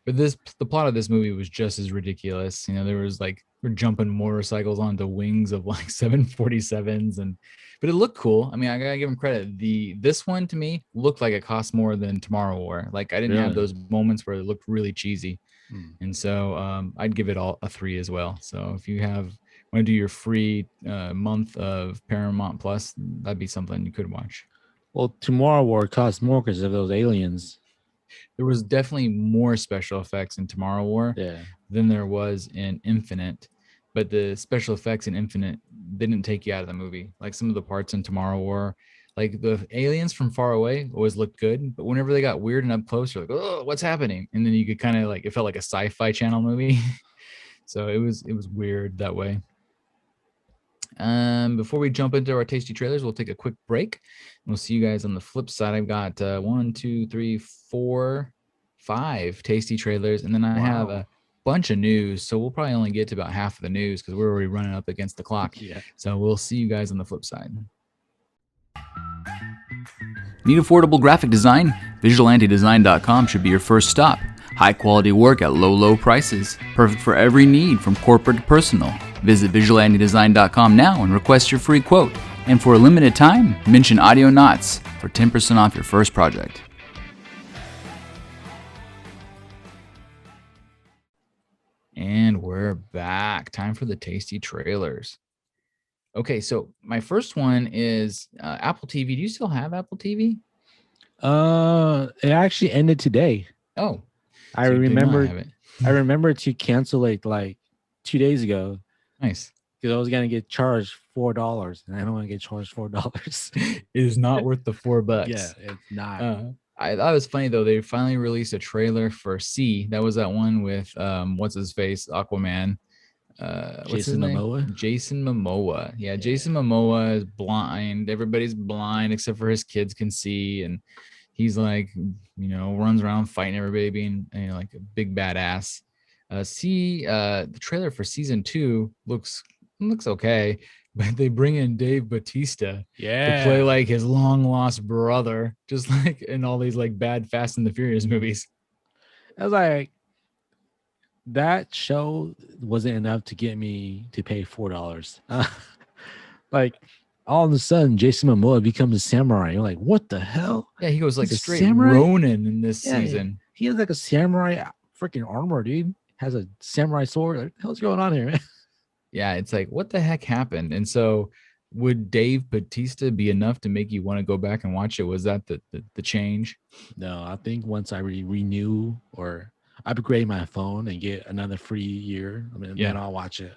But the plot of this movie was just as ridiculous. There was like We're jumping motorcycles onto wings of like 747s, but it looked cool. I mean, I gotta give them credit. This one to me looked like it cost more than Tomorrow War. Like I didn't have Really? those moments where it looked really cheesy. Hmm. And so I'd give it all a 3 as well. So if you want to do your free month of Paramount Plus, that'd be something you could watch. Well, Tomorrow War costs more because of those aliens. There was definitely more special effects in Tomorrow War Yeah. than there was in Infinite, but the special effects in Infinite didn't take you out of the movie. Like some of the parts in Tomorrow War, like the aliens from far away always looked good, but whenever they got weird and up close, you're like, oh, what's happening? And then you could kind of like, it felt like a sci-fi channel movie. So it was weird that way. Before we jump into our tasty trailers, we'll take a quick break. We'll see you guys on the flip side. I've got 1, 2, 3, 4, 5 tasty trailers, and then I have a bunch of news. So we'll probably only get to about half of the news because we're already running up against the clock. Yeah. So we'll see you guys on the flip side. Need affordable graphic design? VisualAntiDesign.com should be your first stop. High quality work at low prices. Perfect for every need from corporate to personal. Visit VisualAntiDesign.com now and request your free quote. And for a limited time, mention Audionots for 10% off your first project. And we're back. Time for the tasty trailers. Okay, so my first one is Apple TV. Do you still have Apple TV? It actually ended today. Oh, I so you do not remember. have it. I remember to cancel it like 2 days ago Nice. because I was gonna get charged $4, and I don't want to get charged $4. It is not worth the $4. Yeah, it's not. I thought it was funny though. They finally released a trailer for C. That was that one with what's his face, Aquaman. What's his Jason name? Momoa? Jason Momoa. Yeah, Yeah. Jason Momoa is blind. Everybody's blind except for his kids can see, and he's like, runs around fighting everybody, being like a big badass. The trailer for season 2 looks okay, but they bring in Dave Bautista to play like his long lost brother, just like in all these like bad Fast and the Furious movies. I was like, that show wasn't enough to get me to pay $4. Like all of a sudden, Jason Momoa becomes a samurai. You're like, what the hell? Yeah, he goes like He's a straight samurai? Ronin in this Yeah, season. He has like a samurai freaking armor, dude. Has a samurai sword. Like, what the hell's going on here, man? Yeah, it's like, what the heck happened? And so would Dave Bautista be enough to make you want to go back and watch it? Was that the change? No, I think once I renew or upgrade my phone and get another free year, then I'll watch it.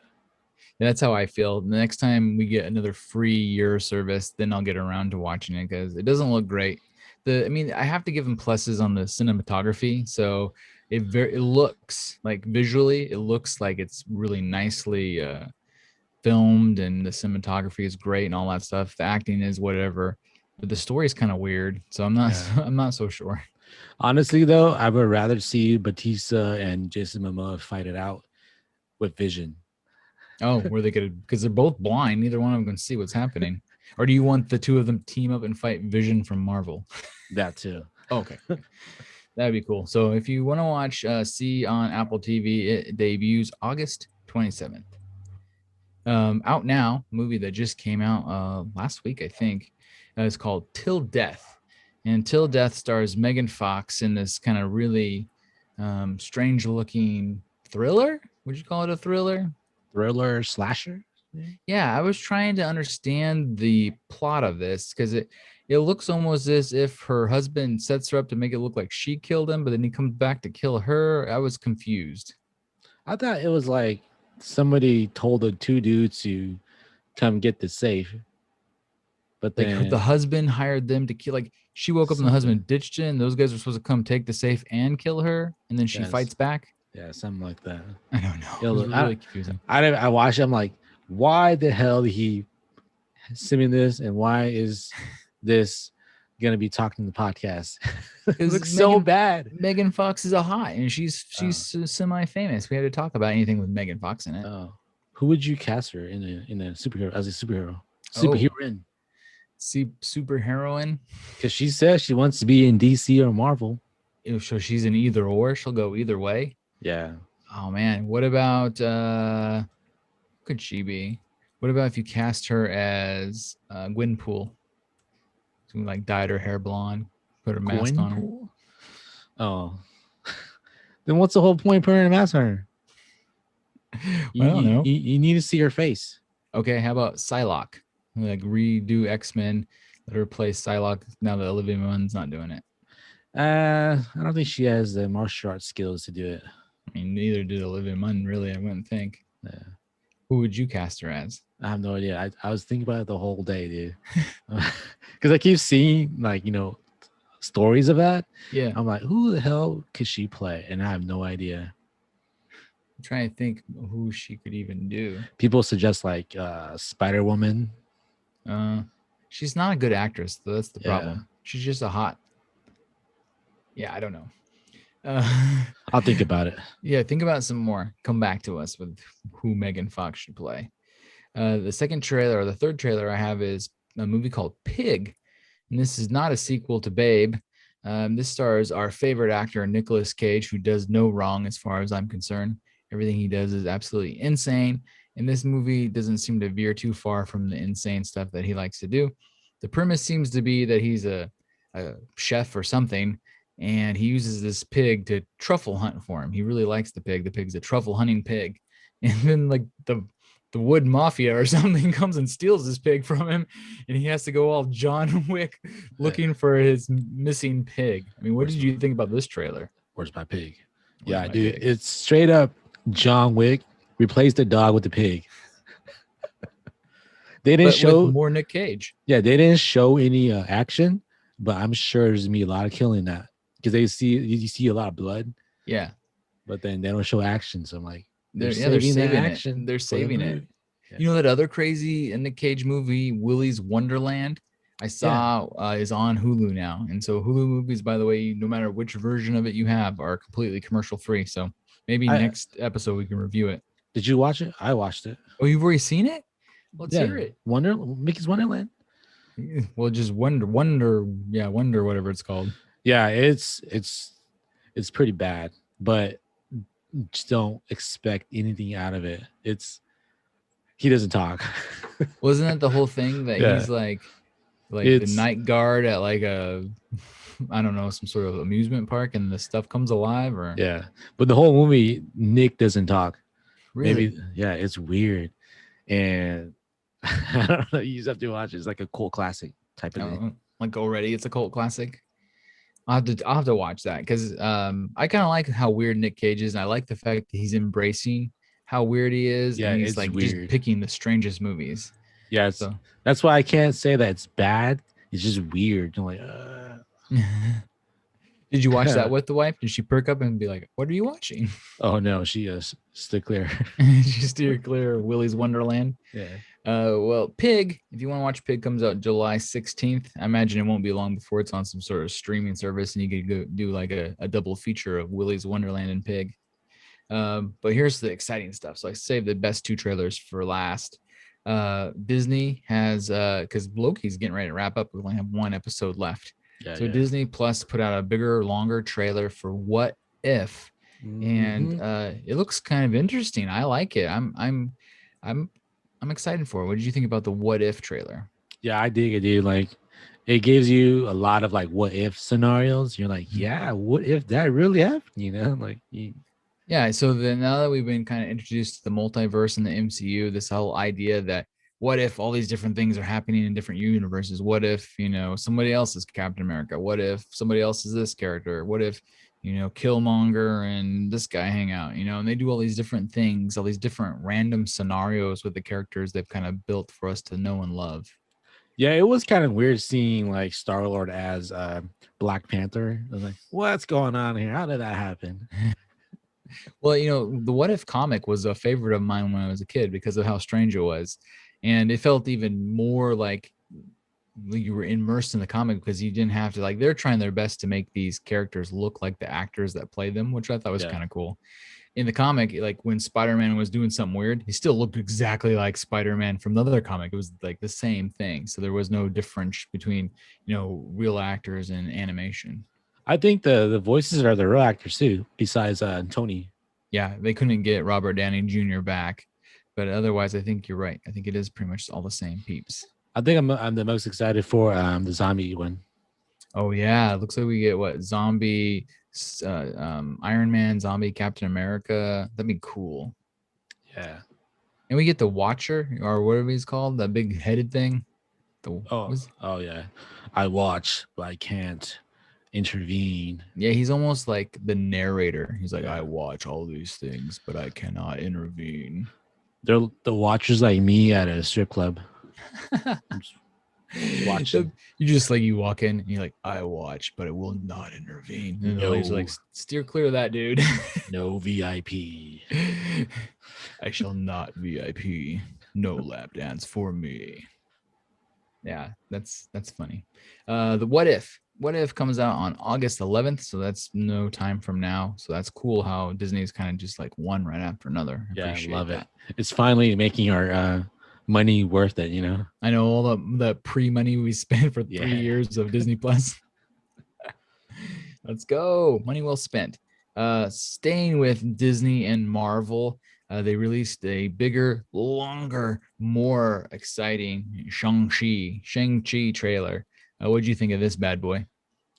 Yeah, that's how I feel. The next time we get another free year service, then I'll get around to watching it because it doesn't look great. I have to give them pluses on the cinematography. So it looks like visually, it looks like it's really nicely filmed, and the cinematography is great and all that stuff. The acting is whatever, but the story is kind of weird. So I'm not so sure. Honestly, though, I would rather see Batista and Jason Momoa fight it out with Vision. Oh, were they gonna? Because they're both blind. Neither one of them can see what's happening. Or do you want the two of them team up and fight Vision from Marvel? That too. Okay, that'd be cool. So if you want to watch C on Apple TV, it debuts August 27th. Out now, movie that just came out last week, I think. It's called Till Death, and Till Death stars Megan Fox in this kind of really strange-looking thriller. Would you call it a thriller? Thriller slasher? Yeah, I was trying to understand the plot of this because it looks almost as if her husband sets her up to make it look like she killed him, but then he comes back to kill her. I was confused. I thought it was like somebody told the two dudes to come get the safe, but then Like the husband hired them to kill. Like she woke up and the husband ditched it, and those guys were supposed to come take the safe and kill her, and then she fights back. Yeah, something like that. I don't know. It was really confusing. I watched it. I'm like, why the hell did he send me this, and why is this gonna be talking in the podcast? It looks so bad. Megan Fox is a hot, and she's semi-famous. We had to talk about anything with Megan Fox in it. Oh, who would you cast her in a superhero as a superhero? Superheroine. Superheroine. Because she says she wants to be in DC or Marvel. So she's in either or. She'll go either way. Yeah. Oh man, what about could she be? What about if you cast her as Gwenpool? So we like dyed her hair blonde, put her mask on her. Gwenpool? Oh, then what's the whole point of putting a mask on her? I don't know. You need to see her face. Okay, how about Psylocke? Like redo X-Men, let her play Psylocke now that Olivia Munn's not doing it. I don't think she has the martial arts skills to do it. I mean, neither did Olivia Munn, really, I wouldn't think. Yeah. Who would you cast her as? I have no idea. I was thinking about it the whole day, dude. Because I keep seeing like, stories of that. Yeah. I'm like, who the hell could she play? And I have no idea. I'm trying to think who she could even do. People suggest like Spider-Woman. She's not a good actress, though. That's the Yeah. problem. She's just a hot. Yeah, I don't know. I'll think about it. Yeah, think about some more. Come back to us with who Megan Fox should play. The second trailer, or the third trailer I have, is a movie called Pig. And this is not a sequel to Babe. This stars our favorite actor, Nicolas Cage, who does no wrong as far as I'm concerned. Everything he does is absolutely insane. And this movie doesn't seem to veer too far from the insane stuff that he likes to do. The premise seems to be that he's a chef or something, and he uses this pig to truffle hunt for him. He really likes the pig. The pig's a truffle hunting pig. And then like the Wood Mafia or something comes and steals this pig from him, and he has to go all John Wick looking for his missing pig. I mean, what did you think about this trailer? Where's my pig? Where's Yeah, my dude, pig? it's straight up John Wick. Replace the dog with the pig. They didn't But show with more Nick Cage. Yeah, they didn't show any action, but I'm sure there's gonna be a lot of killing that because you see a lot of blood. Yeah, but then they don't show action. So I'm like, they're the saving action it. They're for the saving it. movie. Yeah. You know that other crazy Nick Cage movie, Willy's Wonderland? I saw is on Hulu now, and so Hulu movies, by the way, no matter which version of it you have, are completely commercial free. So maybe next episode we can review it. Did you watch it? I watched it. Oh, you've already seen it? Let's hear it. Mickey's Wonderland. Well, just wonder, whatever it's called. Yeah, it's pretty bad, but just don't expect anything out of it. He doesn't talk. Wasn't that the whole thing that he's like the night guard at like a, I don't know, some sort of amusement park, and the stuff comes alive? Or yeah, but the whole movie Nick doesn't talk. Really? Maybe, yeah, it's weird, and I don't know. You just have to watch it. It's like a cult classic type of thing. Like already, it's a cult classic. I'll have to watch that because I kind of like how weird Nick Cage is, and I like the fact that he's embracing how weird he is. Yeah, and he's it's like weird. just picking the strangest movies. Yeah, so that's why I can't say that it's bad. It's just weird. I'm like, Did you watch that with the wife? Did she perk up and be like, "What are you watching?" Oh no, she stood clear. She steered clear of Willy's Wonderland. Yeah. Well, Pig, if you want to watch Pig, comes out July 16th. I imagine it won't be long before it's on some sort of streaming service, and you could go do like a double feature of Willy's Wonderland and Pig. But here's the exciting stuff. So I saved the best two trailers for last. Disney has because Loki's getting ready to wrap up. We only have one episode left. So Disney Plus put out a bigger, longer trailer for What If, and it looks kind of interesting. I like it. I'm excited for it. What did you think about the What If trailer? Yeah, I dig it, dude. Like, it gives you a lot of like what if scenarios. You're like, yeah, what if that really happened? You know, like. Yeah. So then now that we've been kind of introduced to the multiverse and the MCU, this whole idea that what if all these different things are happening in different universes? What if, somebody else is Captain America? What if somebody else is this character? What if, Killmonger and this guy hang out, and they do all these different things, all these different random scenarios with the characters they've kind of built for us to know and love. Yeah, it was kind of weird seeing like Star-Lord as Black Panther. I was like, what's going on here? How did that happen? Well, the What If comic was a favorite of mine when I was a kid because of how strange it was. And it felt even more like you were immersed in the comic because you didn't have to, like, they're trying their best to make these characters look like the actors that play them, which I thought was kind of cool. In the comic, like when Spider-Man was doing something weird, he still looked exactly like Spider-Man from the other comic. It was like the same thing. So there was no difference between, real actors and animation. I think the voices are the real actors too, besides Tony. Yeah, they couldn't get Robert Downey Jr. back. But otherwise, I think you're right. I think it is pretty much all the same peeps. I think I'm the most excited for the zombie one. Oh yeah, it looks like we get what zombie, Iron Man, zombie Captain America. That'd be cool. Yeah. And we get the Watcher or whatever he's called, that big headed thing. Oh yeah. I watch, but I can't intervene. Yeah, he's almost like the narrator. He's like, Yeah. I watch all these things, but I cannot intervene. They're the watchers like me at a strip club. Watching. You just like, you walk in and you're like, I watch, but it will not intervene. And the lady's like, steer clear of that, dude. No VIP. I shall not VIP. No lap dance for me. Yeah, that's funny. The What If comes out on August 11th, so that's no time from now. So that's cool how Disney's kind of just like one right after another. I love it. It's finally making our money worth it, you know. I know all the pre-money we spent for 3 years of Disney Plus. Let's go. Money well spent. Staying with Disney and Marvel, they released a bigger, longer, more exciting Shang-Chi trailer. What'd you think of this bad boy?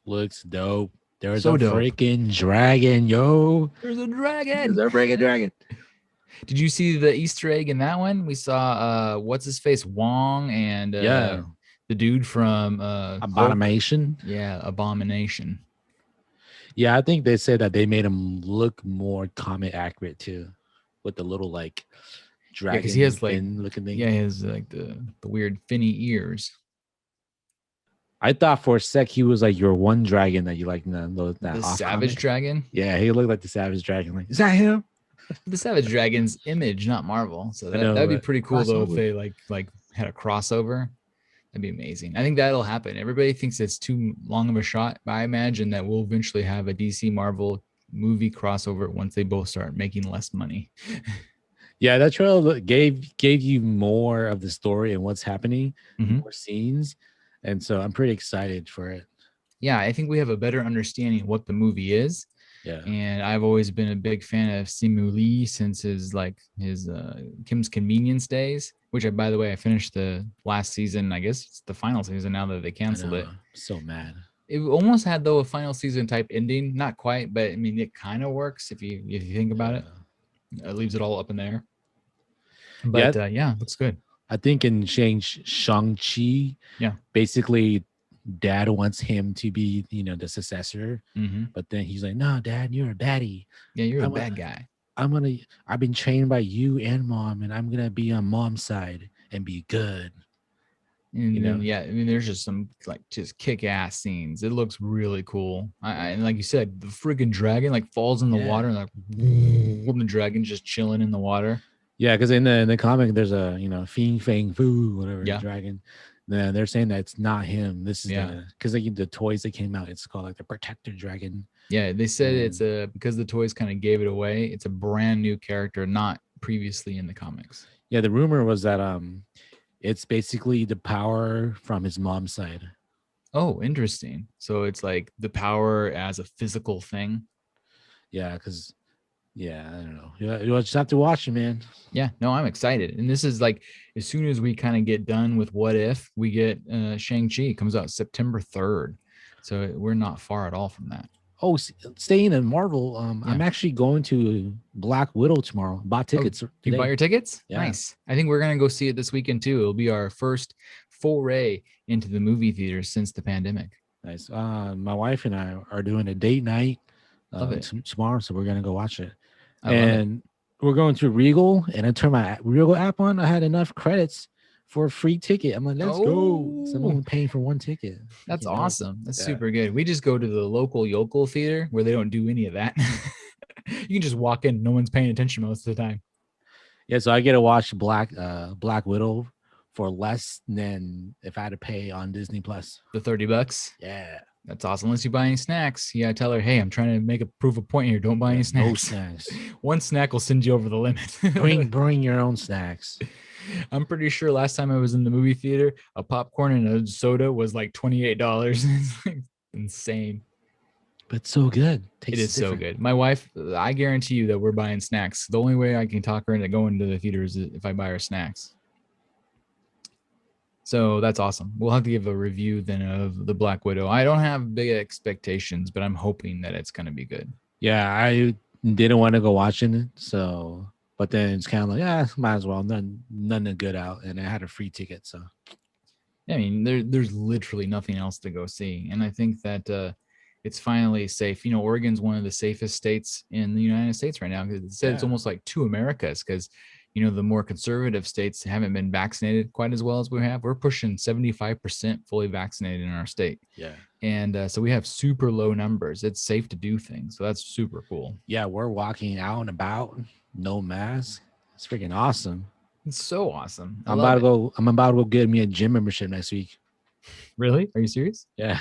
Looks dope. There's So a dope. freaking dragon, yo. There's a dragon. There's a freaking dragon. Did you see the Easter egg in that one? We saw what's his face, Wong, and the dude from Abomination. Hulk. Yeah, Abomination. Yeah, I think they said that they made him look more comic accurate too, with the little like dragon. Because he has like looking thing. Yeah, he has like the weird finny ears. I thought for a sec he was like your one dragon that you like. The Savage Dragon. Yeah, he looked like the Savage Dragon. Like, is that him? The Savage Dragon's Image, not Marvel. So that'd be pretty cool though if they like had a crossover. That'd be amazing. I think that'll happen. Everybody thinks it's too long of a shot, but I imagine that we'll eventually have a DC Marvel movie crossover once they both start making less money. Yeah, that trailer gave you more of the story and what's happening, more scenes, and so I'm pretty excited for it. Yeah, I think we have a better understanding of what the movie is. Yeah, and I've always been a big fan of Simu Lee since his Kim's Convenience days, which by the way, I finished the last season. I guess it's the final season now that they canceled it. I'm so mad. It almost had though a final season type ending, not quite, but I mean it kind of works if you think about it. It leaves it all up in the air. But looks good. I think in Shang-Chi, basically Dad wants him to be, the successor, but then he's like, "No, Dad, you're a baddie. Yeah, you're a bad guy. I've been trained by you and Mom, and I'm gonna be on Mom's side and be good." And then, I mean, there's just some just kick-ass scenes. It looks really cool. And like you said, the friggin' dragon falls in the water, and the dragon's just chilling in the water. Yeah, because in the comic, there's a Fing Fang Fu, whatever dragon. Then they're saying that it's not him. This is because the toys that came out, it's called the Protector Dragon. Yeah, they said it's because the toys kind of gave it away. It's a brand new character, not previously in the comics. Yeah, the rumor was that it's basically the power from his mom's side. Oh, interesting. So it's like the power as a physical thing. Yeah, because. Yeah, I don't know. You'll just have to watch it, man. Yeah, no, I'm excited. And this is as soon as we kind of get done with What If, we get Shang-Chi. Comes out September 3rd. So we're not far at all from that. Oh, staying in Marvel, I'm actually going to Black Widow tomorrow. Bought tickets. You bought your tickets? Yeah. Nice. I think we're going to go see it this weekend too. It'll be our first foray into the movie theater since the pandemic. Nice. My wife and I are doing a date night tomorrow, so we're going to go watch it. And we're going to Regal, and I turned my Regal app on. I had enough credits for a free ticket. I'm like, let's go. Someone paying for one ticket. That's awesome. That's super good. We just go to the local yokel theater where they don't do any of that. You can just walk in. No one's paying attention most of the time. Yeah, so I get to watch Black Widow for less than if I had to pay on Disney Plus. The $30? Yeah. That's awesome. Unless you buy any snacks. Yeah, tell her, hey, I'm trying to prove a point here. Don't buy any snacks. No snacks. One snack will send you over the limit. bring your own snacks. I'm pretty sure last time I was in the movie theater, a popcorn and a soda was like $28. It's insane. But so good. It Tastes is so different. good. My wife, I guarantee you that we're buying snacks. The only way I can talk her into going to the theater is if I buy her snacks. So that's awesome. We'll have to give a review then of the Black Widow. I don't have big expectations, but I'm hoping that it's going to be good. Yeah, I didn't want to go watching it, so but then it's kind of like, yeah, might as well. None good out, and I had a free ticket, so I mean, there's literally nothing else to go see, and I think that it's finally safe. You know, Oregon's one of the safest states in the United States right now because it said it's almost like two Americas because you know the more conservative states haven't been vaccinated quite as well as we have. We're pushing 75% fully vaccinated in our state. yeah. And so we have super low numbers. It's safe to do things. So that's super cool. Yeah, we're walking out and about, no mask. It's freaking awesome. It's so awesome. I'm about to go get me a gym membership next week. Really? Are you serious? Yeah.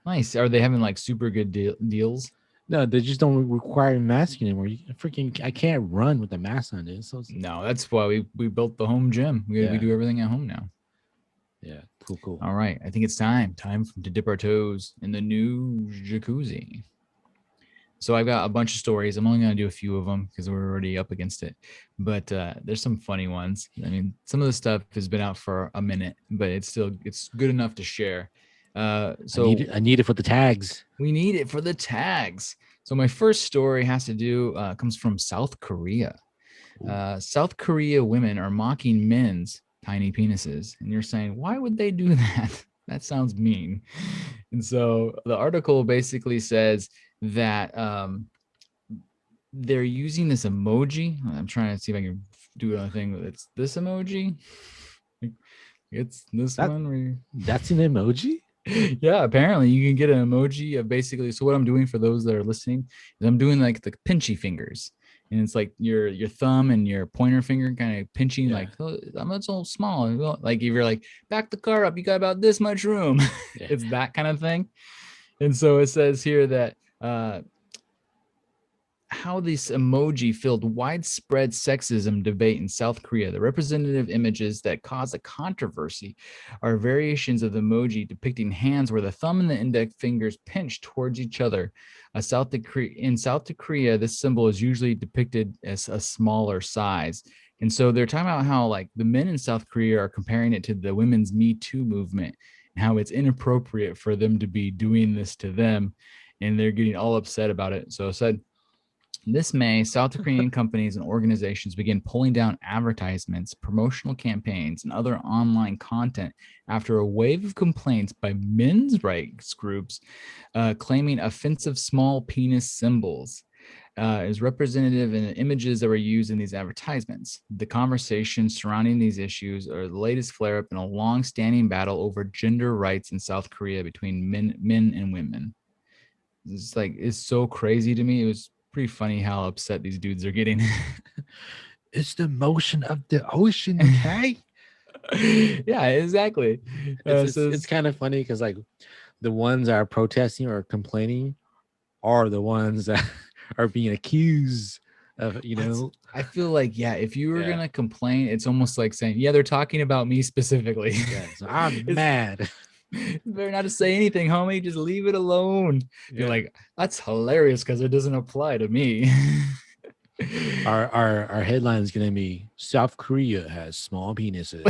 Nice. Are they having like super good deals? No, they just don't require mask anymore. I can't run with a mask on, dude. So No, that's why we built the home gym. We do everything at home now. Yeah, cool. All right. I think it's time to dip our toes in the new jacuzzi. So I've got a bunch of stories. I'm only going to do a few of them because we're already up against it. But there's some funny ones. I mean, some of the stuff has been out for a minute, but it's good enough to share. So I need it for the tags. We need it for the tags. So my first story comes from South Korea. South Korea women are mocking men's tiny penises. And you're saying, why would they do that? That sounds mean. And so the article basically says that they're using this emoji. I'm trying to see if I can do a thing. It's this emoji. It's this one. That's an emoji? Yeah, apparently you can get an emoji of basically. So what I'm doing for those that are listening is I'm doing like the pinchy fingers. And it's like your thumb and your pointer finger kind of pinching, like, oh, I'm so small. Like if you're like, back the car up, you got about this much room. It's that kind of thing. And so it says here that how this emoji filled widespread sexism debate in South Korea. The representative images that cause a controversy are variations of the emoji depicting hands where the thumb and the index fingers pinch towards each other. In South Korea, this symbol is usually depicted as a smaller size. And so they're talking about how like the men in South Korea are comparing it to the women's Me Too movement and how it's inappropriate for them to be doing this to them. And they're getting all upset about it. So it said, this May, South Korean companies and organizations begin pulling down advertisements, promotional campaigns, and other online content after a wave of complaints by men's rights groups claiming offensive small penis symbols is representative in the images that were used in these advertisements. The conversations surrounding these issues are the latest flare-up in a long-standing battle over gender rights in South Korea between men and women. It's so crazy to me. It was pretty funny how upset these dudes are getting. It's the motion of the ocean, okay? Yeah, exactly. It's kind of funny because like the ones that are protesting or complaining are the ones that are being accused of, you know. I feel like, if you were gonna complain, it's almost like saying, they're talking about me specifically. So I'm mad. Better not to say anything, homie. Just leave it alone. You're like, that's hilarious because it doesn't apply to me. Our headline is gonna be South Korea has small penises.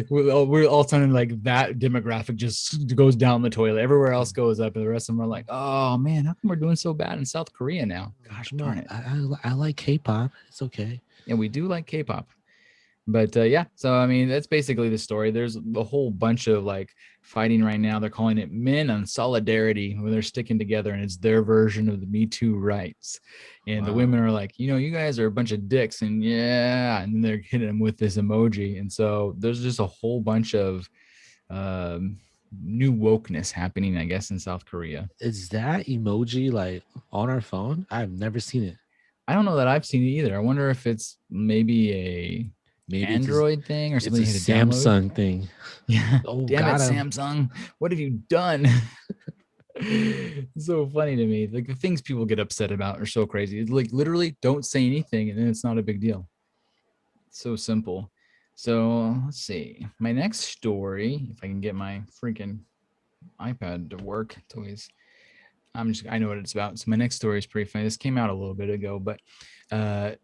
we're all sudden like that demographic just goes down the toilet. Everywhere else goes up, and the rest of them are like, oh man, how come we're doing so bad in South Korea now? Gosh darn it. I like K-pop. It's okay. Yeah, we do like K-pop. But so I mean, that's basically the story. There's a whole bunch of like fighting right now. They're calling it Men on Solidarity when they're sticking together, and it's their version of the Me Too rights. And the women are like, you guys are a bunch of dicks, and and they're hitting them with this emoji. And so there's just a whole bunch of new wokeness happening, I guess, in South Korea. Is that emoji like on our phone? I've never seen it. I don't know that I've seen it either. I wonder if it's maybe Android thing or something. It's a Samsung thing. Yeah. Oh, damn it, Samsung! What have you done? It's so funny to me. Like the things people get upset about are so crazy. It's like literally don't say anything, and then it's not a big deal. It's so simple. So let's see. My next story, if I can get my freaking iPad to work. It's always I know what it's about. So my next story is pretty funny. This came out a little bit ago, but the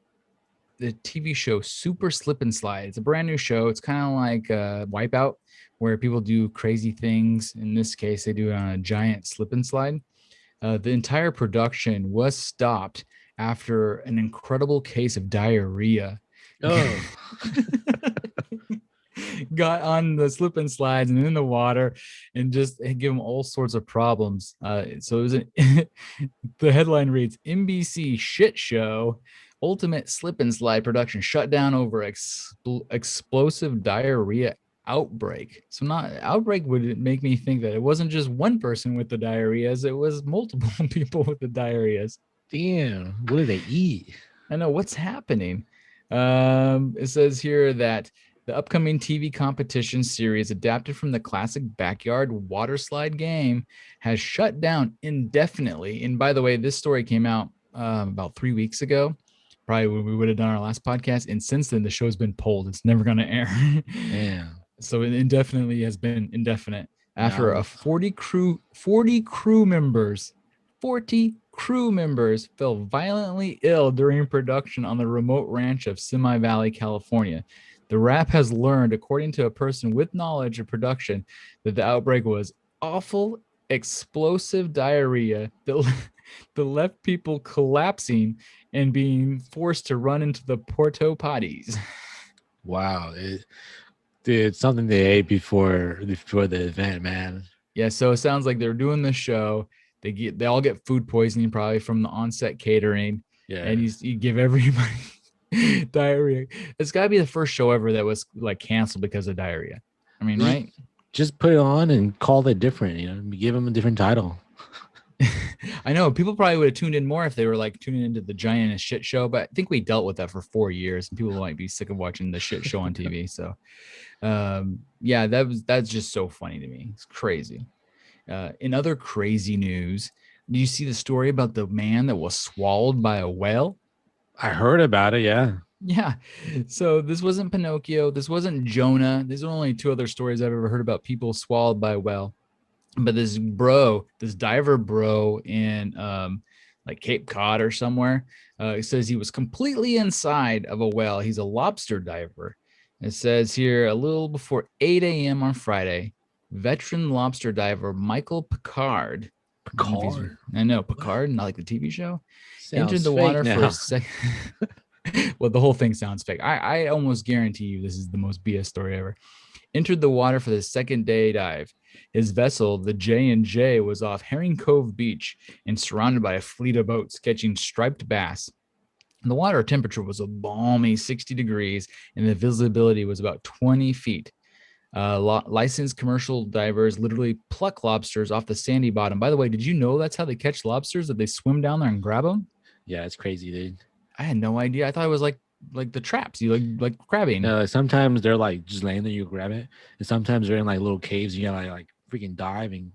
TV show Super Slip and Slide. It's a brand new show. It's kind of like Wipeout, where people do crazy things. In this case, they do it on a giant slip and slide. The entire production was stopped after an incredible case of diarrhea. Oh, Got on the slip and slides and in the water and just give them all sorts of problems. So it was the headline reads NBC shit show ultimate slip and slide production shut down over explosive diarrhea outbreak. So not outbreak would make me think that it wasn't just one person with the diarrheas, it was multiple people with the diarrheas. damn. What do they eat? I know what's happening. It says here that the upcoming TV competition series, adapted from the classic backyard water slide game, has shut down indefinitely. And by the way, this story came out about 3 weeks ago, probably when we would have done our last podcast. And since then, the show's been pulled. It's never going to air. Damn. So it indefinitely has been indefinite after Now- a 40 crew members 40 crew members fell violently ill during production on the remote ranch of Simi Valley, California. The rap has learned, according to a person with knowledge of production, that the outbreak was awful, explosive diarrhea that left people collapsing and being forced to run into the porta potties. Wow. Dude, something they ate before the event, man. Yeah, so it sounds like they're doing the show. They all get food poisoning probably from the on-set catering, Yeah. and you give everybody diarrhea. It's got to be the first show ever that was like canceled because of diarrhea. I mean, right? Just put it on and call it different, give them a different title. I know people probably would have tuned in more if they were like tuning into the giant shit show, but I think we dealt with that for 4 years, and people might be sick of watching the shit show on TV. So, yeah, that's just so funny to me. It's crazy. In other crazy news, do you see the story about the man that was swallowed by a whale? I heard about it, yeah. Yeah. So this wasn't Pinocchio. This wasn't Jonah. These are only two other stories I've ever heard about people swallowed by a whale. But this diver bro in like Cape Cod or somewhere, says he was completely inside of a whale. He's a lobster diver. It says here a little before 8 a.m. on Friday, veteran lobster diver Michael Picard. I know Picard, not like the TV show. Entered the water for a second. Well, the whole thing sounds fake. I almost guarantee you this is the most BS story ever. Entered the water for the second day dive. His vessel, the J&J, was off Herring Cove Beach and surrounded by a fleet of boats catching striped bass. The water temperature was a balmy 60 degrees and the visibility was about 20 feet. Licensed commercial divers literally pluck lobsters off the sandy bottom. By the way, did you know that's how they catch lobsters? That they swim down there and grab them? Yeah, it's crazy, dude. I had no idea. I thought it was like the traps, you like crabbing. No, sometimes they're like just laying there, you grab it, and sometimes they're in like little caves. You gotta like freaking dive and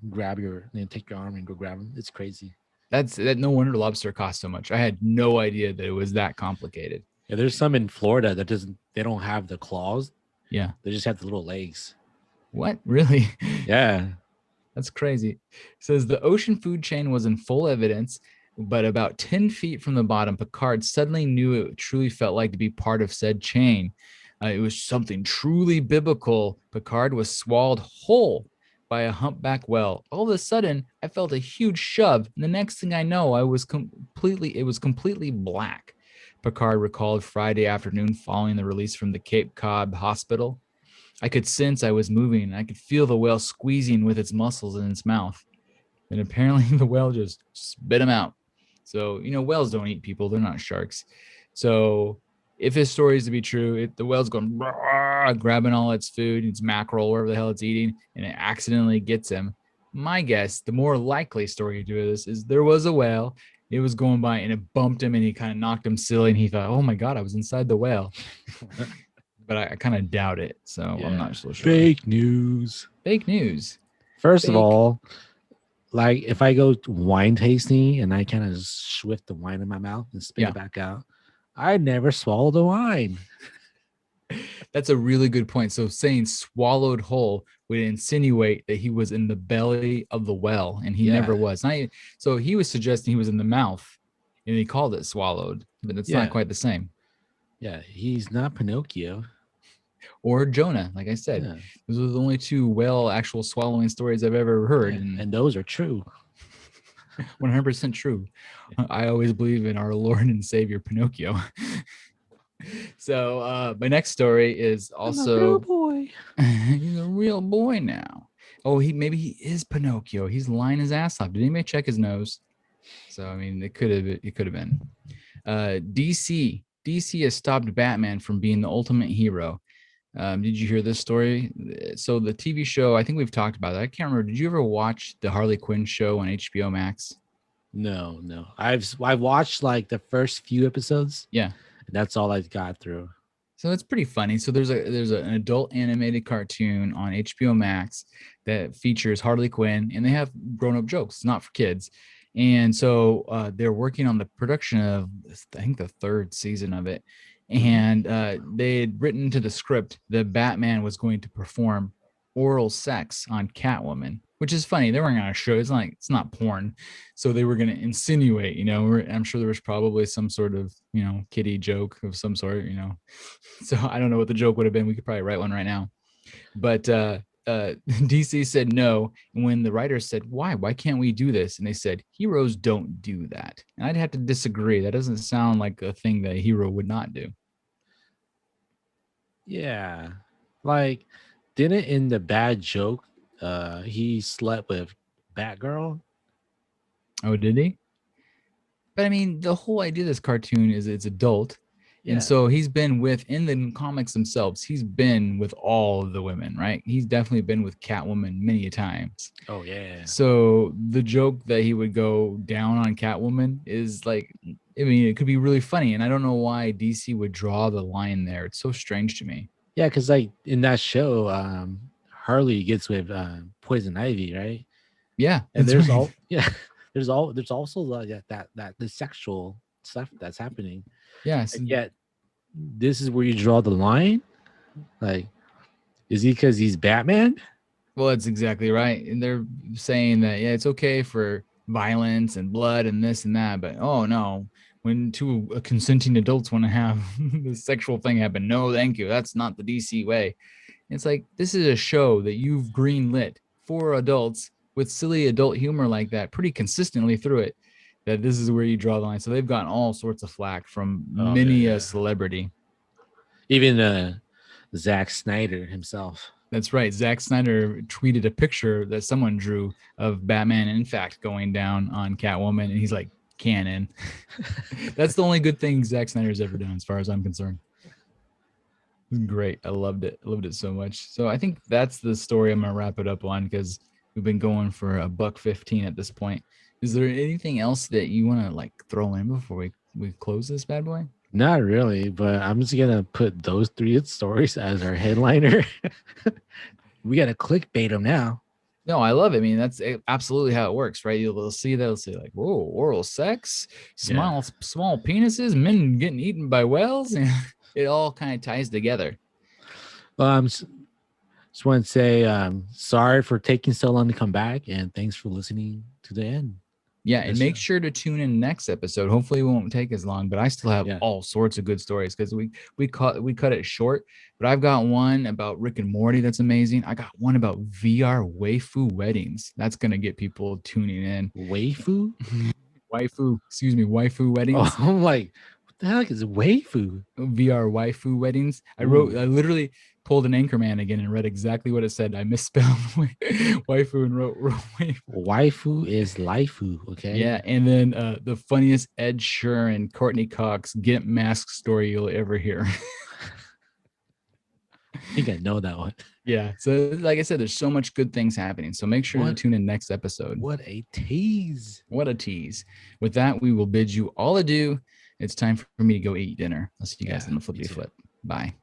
take your arm and go grab them. It's crazy. That no wonder lobster costs so much. I had no idea that it was that complicated. Yeah, there's some in Florida that they don't have the claws. Yeah, they just have the little legs. What? Really? Yeah, that's crazy. It says the ocean food chain was in full evidence, but about 10 feet from the bottom, Picard suddenly knew it truly felt like to be part of said chain. It was something truly biblical. Picard was swallowed whole by a humpback whale. All of a sudden, I felt a huge shove, and the next thing I know, it was completely black. Picard recalled Friday afternoon following the release from the Cape Cod hospital. I could sense I was moving, and I could feel the whale squeezing with its muscles in its mouth. And apparently the whale just spit him out. So, whales don't eat people. They're not sharks. So if his story is to be true, the whale's going grabbing all its food, its mackerel, wherever the hell it's eating, and it accidentally gets him. My guess, the more likely story to do this is there was a whale. It was going by and it bumped him and he kind of knocked him silly. And he thought, oh my God, I was inside the whale. But I kind of doubt it. So yeah. I'm not so sure. Fake news. First of all, like if I go wine tasting and I kind of swift the wine in my mouth and spit it back out, I never swallow the wine. That's a really good point. So saying swallowed whole would insinuate that he was in the belly of the well, and he Yeah. never was. So he was suggesting he was in the mouth, and he called it swallowed, but it's Yeah. not quite the same. Yeah, he's not Pinocchio. Or Jonah, like I said. Yeah. Those are the only two actual swallowing stories I've ever heard. Yeah, and those are true. 100% true. I always believe in our Lord and Savior Pinocchio. So my next story is also I'm a real boy. He's a real boy now. Oh, maybe he is Pinocchio. He's lying his ass off. Did anybody check his nose? So I mean, it could have been. DC has stopped Batman from being the ultimate hero. Did you hear this story? So the TV show, I think we've talked about it. I can't remember. Did you ever watch the Harley Quinn show on HBO Max? No. I've watched like the first few episodes. Yeah. That's all I've got through. So it's pretty funny. So there's an adult animated cartoon on HBO Max that features Harley Quinn, and they have grown-up jokes. It's not for kids. And so they're working on the production of, I think, the third season of it. And they had written into the script that Batman was going to perform oral sex on Catwoman, which is funny. They weren't going to show it's not porn. So they were going to insinuate, I'm sure there was probably some sort of, kiddie joke of some sort, So I don't know what the joke would have been. We could probably write one right now. But DC said no. And when the writers said, why can't we do this? And they said, heroes don't do that. And I'd have to disagree. That doesn't sound like a thing that a hero would not do. Yeah. Like, didn't in the bad joke, he slept with Batgirl? Oh, did he? But I mean, the whole idea of this cartoon is it's adult. Yeah. And so he's been in the comics themselves, he's been with all of the women, right? He's definitely been with Catwoman many times. Oh, yeah. So the joke that he would go down on Catwoman is like, I mean, it could be really funny. And I don't know why DC would draw the line there. It's so strange to me. Yeah, because like in that show, Harley gets with Poison Ivy, right? Yeah. And that's there's right. there's also like that the sexual stuff that's happening. Yes. And yet this is where you draw the line. Like, is he because he's Batman? Well, that's exactly right. And they're saying that, yeah, it's okay for violence and blood and this and that, but oh no, when two consenting adults want to have the sexual thing happen, no, thank you. That's not the DC way. It's like, this is a show that you've greenlit for adults with silly adult humor like that pretty consistently through it, that this is where you draw the line. So they've gotten all sorts of flack from many a celebrity. Even Zack Snyder himself. That's right. Zack Snyder tweeted a picture that someone drew of Batman, in fact, going down on Catwoman, and he's like, canon. That's the only good thing Zack Snyder's ever done, as far as I'm concerned. Great. I loved it. I loved it so much. So I think that's the story I'm going to wrap it up on, because we've been going for $1:15 at this point. Is there anything else that you want to like throw in before we close this bad boy? Not really, but I'm just gonna put those 3 stories as our headliner. We gotta clickbait them now. No, I love it. I mean, that's absolutely how it works, right? You'll see that. They'll say like, "Whoa, oral sex, small penises, men getting eaten by whales," and it all kind of ties together. Well, just want to say sorry for taking so long to come back, and thanks for listening to the end. Yeah, and make sure to tune in next episode. Hopefully, it won't take as long, but I still have all sorts of good stories, because we cut it short. But I've got one about Rick and Morty that's amazing. I got one about VR waifu weddings. That's gonna get people tuning in. Waifu weddings. Oh, I'm like, what the heck is waifu? VR waifu weddings. I literally pulled an Anchorman again and read exactly what it said. I misspelled waifu and wrote waifu. Waifu is laifu, okay? Yeah, and then the funniest Ed Sheeran, Courtney Cox Gimp mask story you'll ever hear. I think I know that one. Yeah, so like I said, there's so much good things happening. So make sure to tune in next episode. What a tease. What a tease. With that, we will bid you all adieu. It's time for me to go eat dinner. I'll see you guys in the flippity flip. Bye.